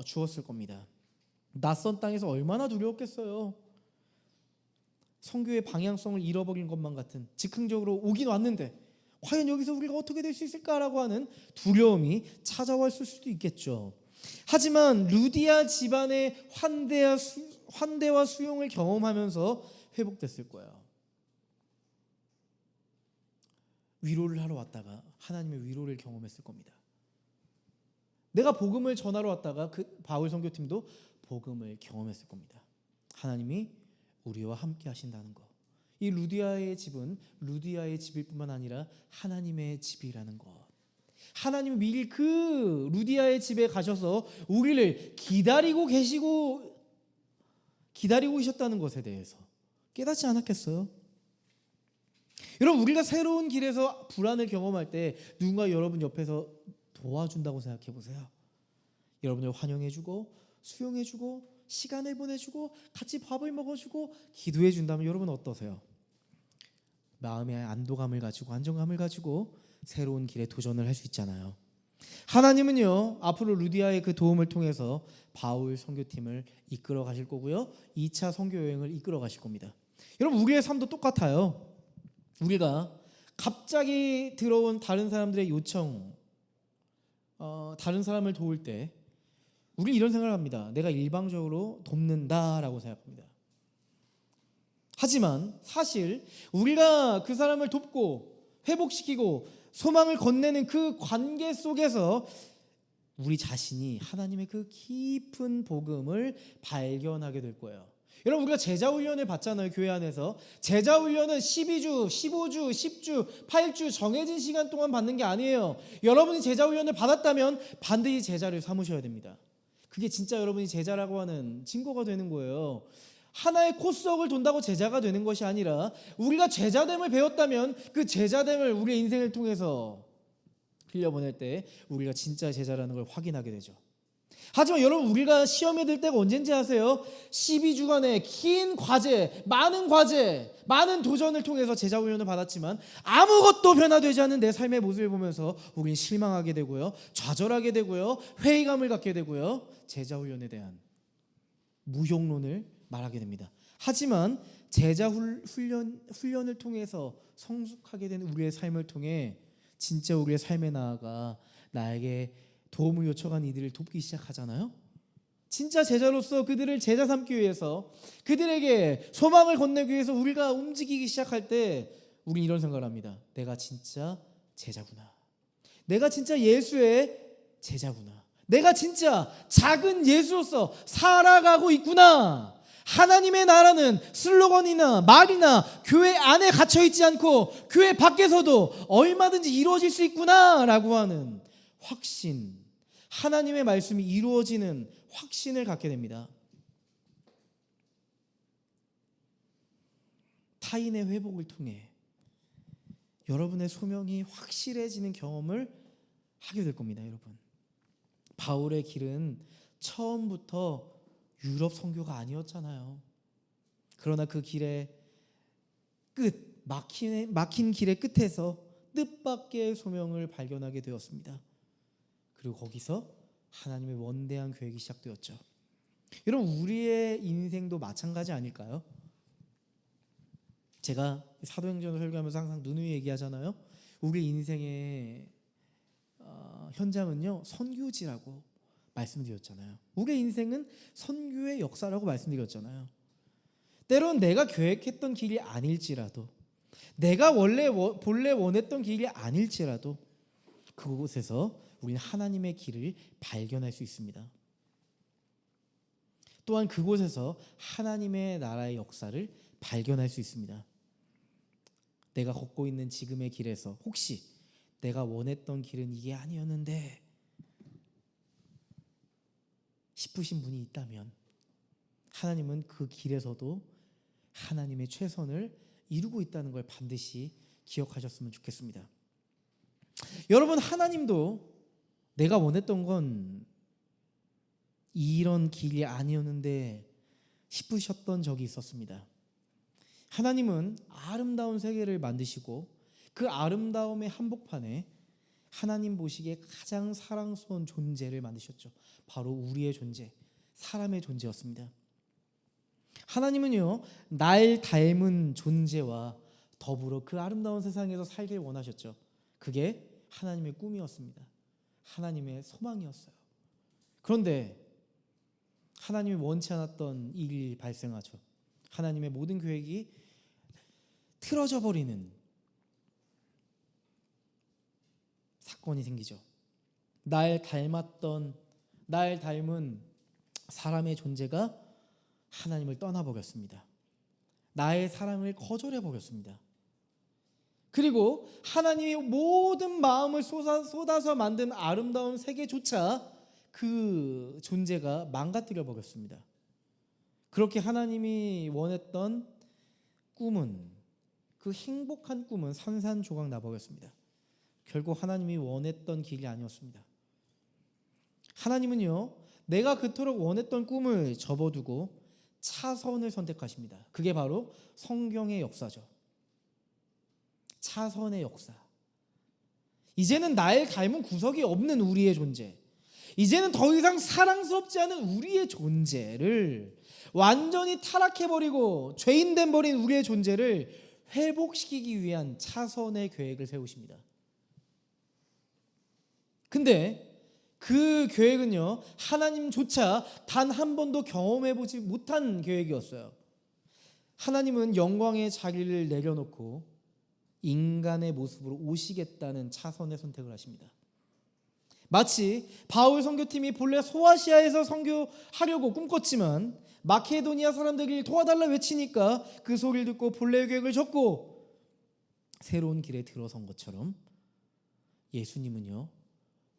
주었을 겁니다. 낯선 땅에서 얼마나 두려웠겠어요. 선교의 방향성을 잃어버린 것만 같은, 즉흥적으로 오긴 왔는데 과연 여기서 우리가 어떻게 될 수 있을까라고 하는 두려움이 찾아왔을 수도 있겠죠. 하지만 루디아 집안의 환대와 수용을 경험하면서 회복됐을 거예요. 위로를 하러 왔다가 하나님의 위로를 경험했을 겁니다. 내가 복음을 전하러 왔다가 그 바울 선교팀도 복음을 경험했을 겁니다. 하나님이 우리와 함께 하신다는 것. 이 루디아의 집은 루디아의 집일 뿐만 아니라 하나님의 집이라는 것. 하나님이 미리 그 루디아의 집에 가셔서 우리를 기다리고 계셨다는 것에 대해서 깨닫지 않았겠어요? 여러분, 우리가 새로운 길에서 불안을 경험할 때 누군가 여러분 옆에서 도와준다고 생각해 보세요. 여러분을 환영해주고 수용해주고 시간을 보내주고 같이 밥을 먹어주고 기도해준다면 여러분 어떠세요? 마음의 안도감을 가지고 안정감을 가지고 새로운 길에 도전을 할 수 있잖아요. 하나님은요, 앞으로 루디아의 그 도움을 통해서 바울 선교팀을 이끌어 가실 거고요, 2차 선교 여행을 이끌어 가실 겁니다. 여러분, 우리의 삶도 똑같아요. 우리가 갑자기 들어온 다른 사람들의 요청, 다른 사람을 도울 때 우리 이런 생각을 합니다. 내가 일방적으로 돕는다라고 생각합니다. 하지만 사실 우리가 그 사람을 돕고 회복시키고 소망을 건네는 그 관계 속에서 우리 자신이 하나님의 그 깊은 복음을 발견하게 될 거예요. 여러분, 우리가 제자훈련을 받잖아요. 교회 안에서 제자훈련은 12주, 15주, 10주, 8주 정해진 시간 동안 받는 게 아니에요. 여러분이 제자훈련을 받았다면 반드시 제자를 삼으셔야 됩니다. 그게 진짜 여러분이 제자라고 하는 증거가 되는 거예요. 하나의 코스석을 돈다고 제자가 되는 것이 아니라 우리가 제자됨을 배웠다면 그 제자됨을 우리의 인생을 통해서 흘려보낼 때 우리가 진짜 제자라는 걸 확인하게 되죠. 하지만 여러분, 우리가 시험에 들 때가 언젠지 아세요? 12주간의 긴 과제, 많은 도전을 통해서 제자훈련을 받았지만 아무것도 변화되지 않는 내 삶의 모습을 보면서 우리는 실망하게 되고요, 좌절하게 되고요, 회의감을 갖게 되고요, 제자훈련에 대한 무용론을 말하게 됩니다. 하지만 제자훈련을 통해서 성숙하게 된 우리의 삶을 통해 진짜 우리의 삶에 나아가 나에게 도움을 요청한 이들을 돕기 시작하잖아요. 진짜 제자로서 그들을 제자 삼기 위해서, 그들에게 소망을 건네기 위해서 우리가 움직이기 시작할 때 우리는 이런 생각을 합니다. 내가 진짜 제자구나. 내가 진짜 예수의 제자구나. 내가 진짜 작은 예수로서 살아가고 있구나. 하나님의 나라는 슬로건이나 말이나 교회 안에 갇혀있지 않고 교회 밖에서도 얼마든지 이루어질 수 있구나라고 하는 확신, 하나님의 말씀이 이루어지는 확신을 갖게 됩니다. 타인의 회복을 통해 여러분의 소명이 확실해지는 경험을 하게 될 겁니다. 여러분, 바울의 길은 처음부터 유럽 선교가 아니었잖아요. 그러나 그 길의 막힌 길의 끝에서 뜻밖의 소명을 발견하게 되었습니다. 그리고 거기서 하나님의 원대한 계획이 시작되었죠. 여러분, 우리의 인생도 마찬가지 아닐까요? 제가 사도행전을 설교하면서 항상 누누이 얘기하잖아요. 우리 인생의 현장은요, 선교지라고 말씀드렸잖아요. 우리의 인생은 선교의 역사라고 말씀드렸잖아요. 때론 내가 계획했던 길이 아닐지라도, 내가 본래 원했던 길이 아닐지라도 그곳에서 우리는 하나님의 길을 발견할 수 있습니다. 또한 그곳에서 하나님의 나라의 역사를 발견할 수 있습니다. 내가 걷고 있는 지금의 길에서 혹시 내가 원했던 길은 이게 아니었는데 싶으신 분이 있다면 하나님은 그 길에서도 하나님의 최선을 이루고 있다는 걸 반드시 기억하셨으면 좋겠습니다. 여러분, 하나님도 내가 원했던 건 이런 길이 아니었는데 싶으셨던 적이 있었습니다. 하나님은 아름다운 세계를 만드시고 그 아름다움의 한복판에 하나님 보시기에 가장 사랑스러운 존재를 만드셨죠. 바로 우리의 존재, 사람의 존재였습니다. 하나님은요, 날 닮은 존재와 더불어 그 아름다운 세상에서 살길 원하셨죠. 그게 하나님의 꿈이었습니다. 하나님의 소망이었어요. 그런데 하나님이 원치 않았던 일이 발생하죠. 하나님의 모든 계획이 틀어져 버리는 사건이 생기죠. 날 닮은 사람의 존재가 하나님을 떠나버렸습니다. 나의 사랑을 거절해버렸습니다. 그리고 하나님이 모든 마음을 쏟아서 만든 아름다운 세계조차 그 존재가 망가뜨려 버렸습니다. 그렇게 하나님이 원했던 꿈은, 그 행복한 꿈은 산산조각 나버렸습니다. 결국 하나님이 원했던 길이 아니었습니다. 하나님은요, 내가 그토록 원했던 꿈을 접어두고 차선을 선택하십니다. 그게 바로 성경의 역사죠. 차선의 역사. 이제는 날 닮은 구석이 없는 우리의 존재, 이제는 더 이상 사랑스럽지 않은 우리의 존재를, 완전히 타락해버리고 죄인된 버린 우리의 존재를 회복시키기 위한 차선의 계획을 세우십니다. 근데 그 계획은요, 하나님조차 단 한 번도 경험해보지 못한 계획이었어요. 하나님은 영광의 자리를 내려놓고 인간의 모습으로 오시겠다는 차선의 선택을 하십니다. 마치 바울 선교팀이 본래 소아시아에서 선교하려고 꿈꿨지만 마케도니아 사람들이 도와달라 외치니까 그 소리를 듣고 본래 계획을 접고 새로운 길에 들어선 것처럼, 예수님은요,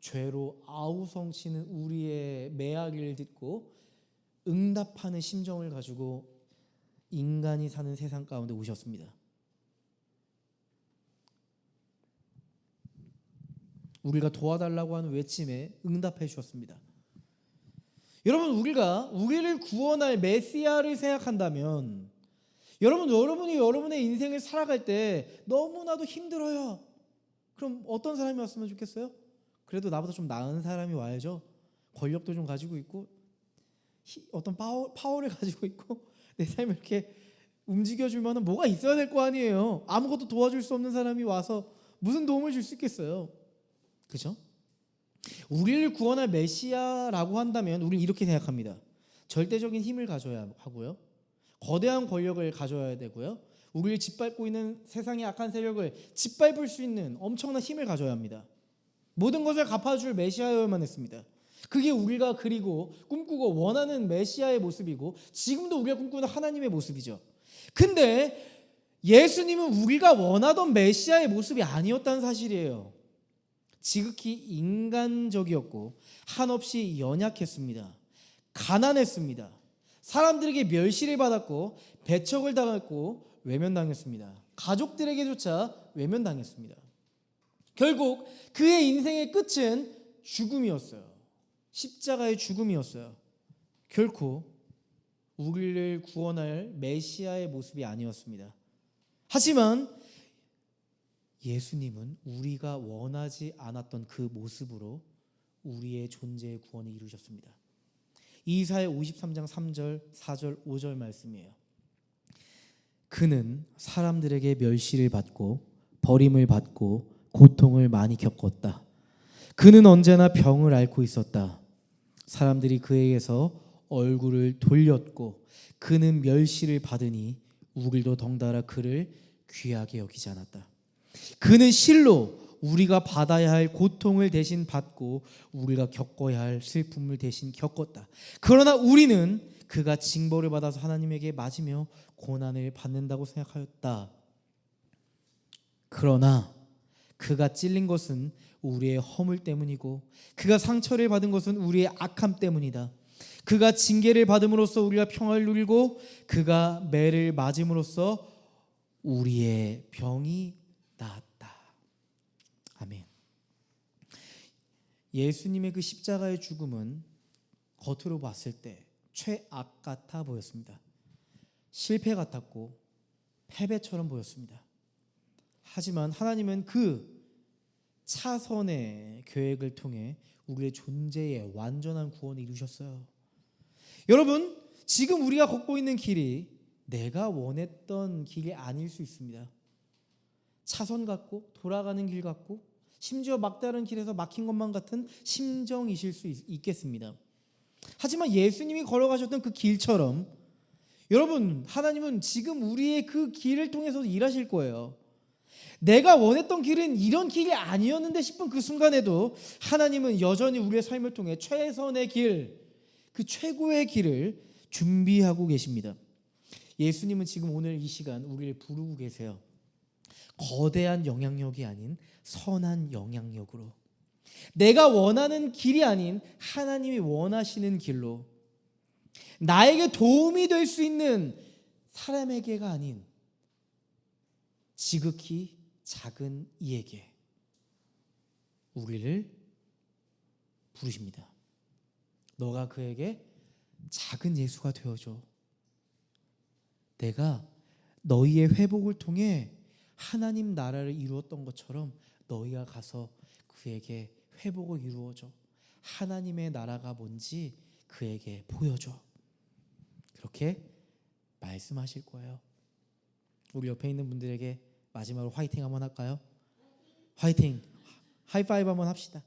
죄로 아우성치는 우리의 메아리를 듣고 응답하는 심정을 가지고 인간이 사는 세상 가운데 오셨습니다. 우리가 도와달라고 하는 외침에 응답해 주셨습니다. 여러분, 우리가 우리를 구원할 메시아를 생각한다면, 여러분이 여러분의 인생을 살아갈 때 너무나도 힘들어요. 그럼 어떤 사람이 왔으면 좋겠어요? 그래도 나보다 좀 나은 사람이 와야죠. 권력도 좀 가지고 있고 어떤 파워를 가지고 있고 내 삶을 이렇게 움직여줄 만한 뭐가 있어야 될 거 아니에요. 아무것도 도와줄 수 없는 사람이 와서 무슨 도움을 줄 수 있겠어요? 그죠? 우리를 구원할 메시아라고 한다면 우리는 이렇게 생각합니다. 절대적인 힘을 가져야 하고요, 거대한 권력을 가져야 되고요, 우리를 짓밟고 있는 세상의 악한 세력을 짓밟을 수 있는 엄청난 힘을 가져야 합니다. 모든 것을 갚아줄 메시아여야만 했습니다. 그게 우리가 그리고 꿈꾸고 원하는 메시아의 모습이고, 지금도 우리가 꿈꾸는 하나님의 모습이죠. 근데 예수님은 우리가 원하던 메시아의 모습이 아니었다는 사실이에요. 지극히 인간적이었고 한없이 연약했습니다. 가난했습니다. 사람들에게 멸시를 받았고 배척을 당했고 외면당했습니다. 가족들에게조차 외면당했습니다. 결국 그의 인생의 끝은 죽음이었어요. 십자가의 죽음이었어요. 결코 우리를 구원할 메시아의 모습이 아니었습니다. 하지만 예수님은 우리가 원하지 않았던 그 모습으로 우리의 존재의 구원을 이루셨습니다. 이사야 53장 3절, 4절, 5절 말씀이에요. 그는 사람들에게 멸시를 받고 버림을 받고 고통을 많이 겪었다. 그는 언제나 병을 앓고 있었다. 사람들이 그에게서 얼굴을 돌렸고 그는 멸시를 받으니 우리도 덩달아 그를 귀하게 여기지 않았다. 그는 실로 우리가 받아야 할 고통을 대신 받고 우리가 겪어야 할 슬픔을 대신 겪었다. 그러나 우리는 그가 징벌을 받아서 하나님에게 맞으며 고난을 받는다고 생각하였다. 그러나 그가 찔린 것은 우리의 허물 때문이고 그가 상처를 받은 것은 우리의 악함 때문이다. 그가 징계를 받음으로써 우리가 평화를 누리고 그가 매를 맞음으로써 우리의 병이 나았다. 아멘. 예수님의 그 십자가의 죽음은 겉으로 봤을 때 최악 같아 보였습니다. 실패 같았고 패배처럼 보였습니다. 하지만 하나님은 그 차선의 계획을 통해 우리의 존재의 완전한 구원을 이루셨어요. 여러분, 지금 우리가 걷고 있는 길이 내가 원했던 길이 아닐 수 있습니다. 차선 같고 돌아가는 길 같고 심지어 막다른 길에서 막힌 것만 같은 심정이실 수 있겠습니다. 하지만 예수님이 걸어가셨던 그 길처럼 여러분, 하나님은 지금 우리의 그 길을 통해서 일하실 거예요. 내가 원했던 길은 이런 길이 아니었는데 싶은 그 순간에도 하나님은 여전히 우리의 삶을 통해 최선의 길, 그 최고의 길을 준비하고 계십니다. 예수님은 지금 오늘 이 시간 우리를 부르고 계세요. 거대한 영향력이 아닌 선한 영향력으로, 내가 원하는 길이 아닌 하나님이 원하시는 길로, 나에게 도움이 될 수 있는 사람에게가 아닌 지극히 작은 이에게 우리를 부르십니다. 너가 그에게 작은 예수가 되어줘. 내가 너희의 회복을 통해 하나님 나라를 이루었던 것처럼 너희가 가서 그에게 회복을 이루어줘. 하나님의 나라가 뭔지 그에게 보여줘. 그렇게 말씀하실 거예요. 우리 옆에 있는 분들에게 마지막으로 화이팅 한번 할까요? 화이팅! 하이파이브 한번 합시다.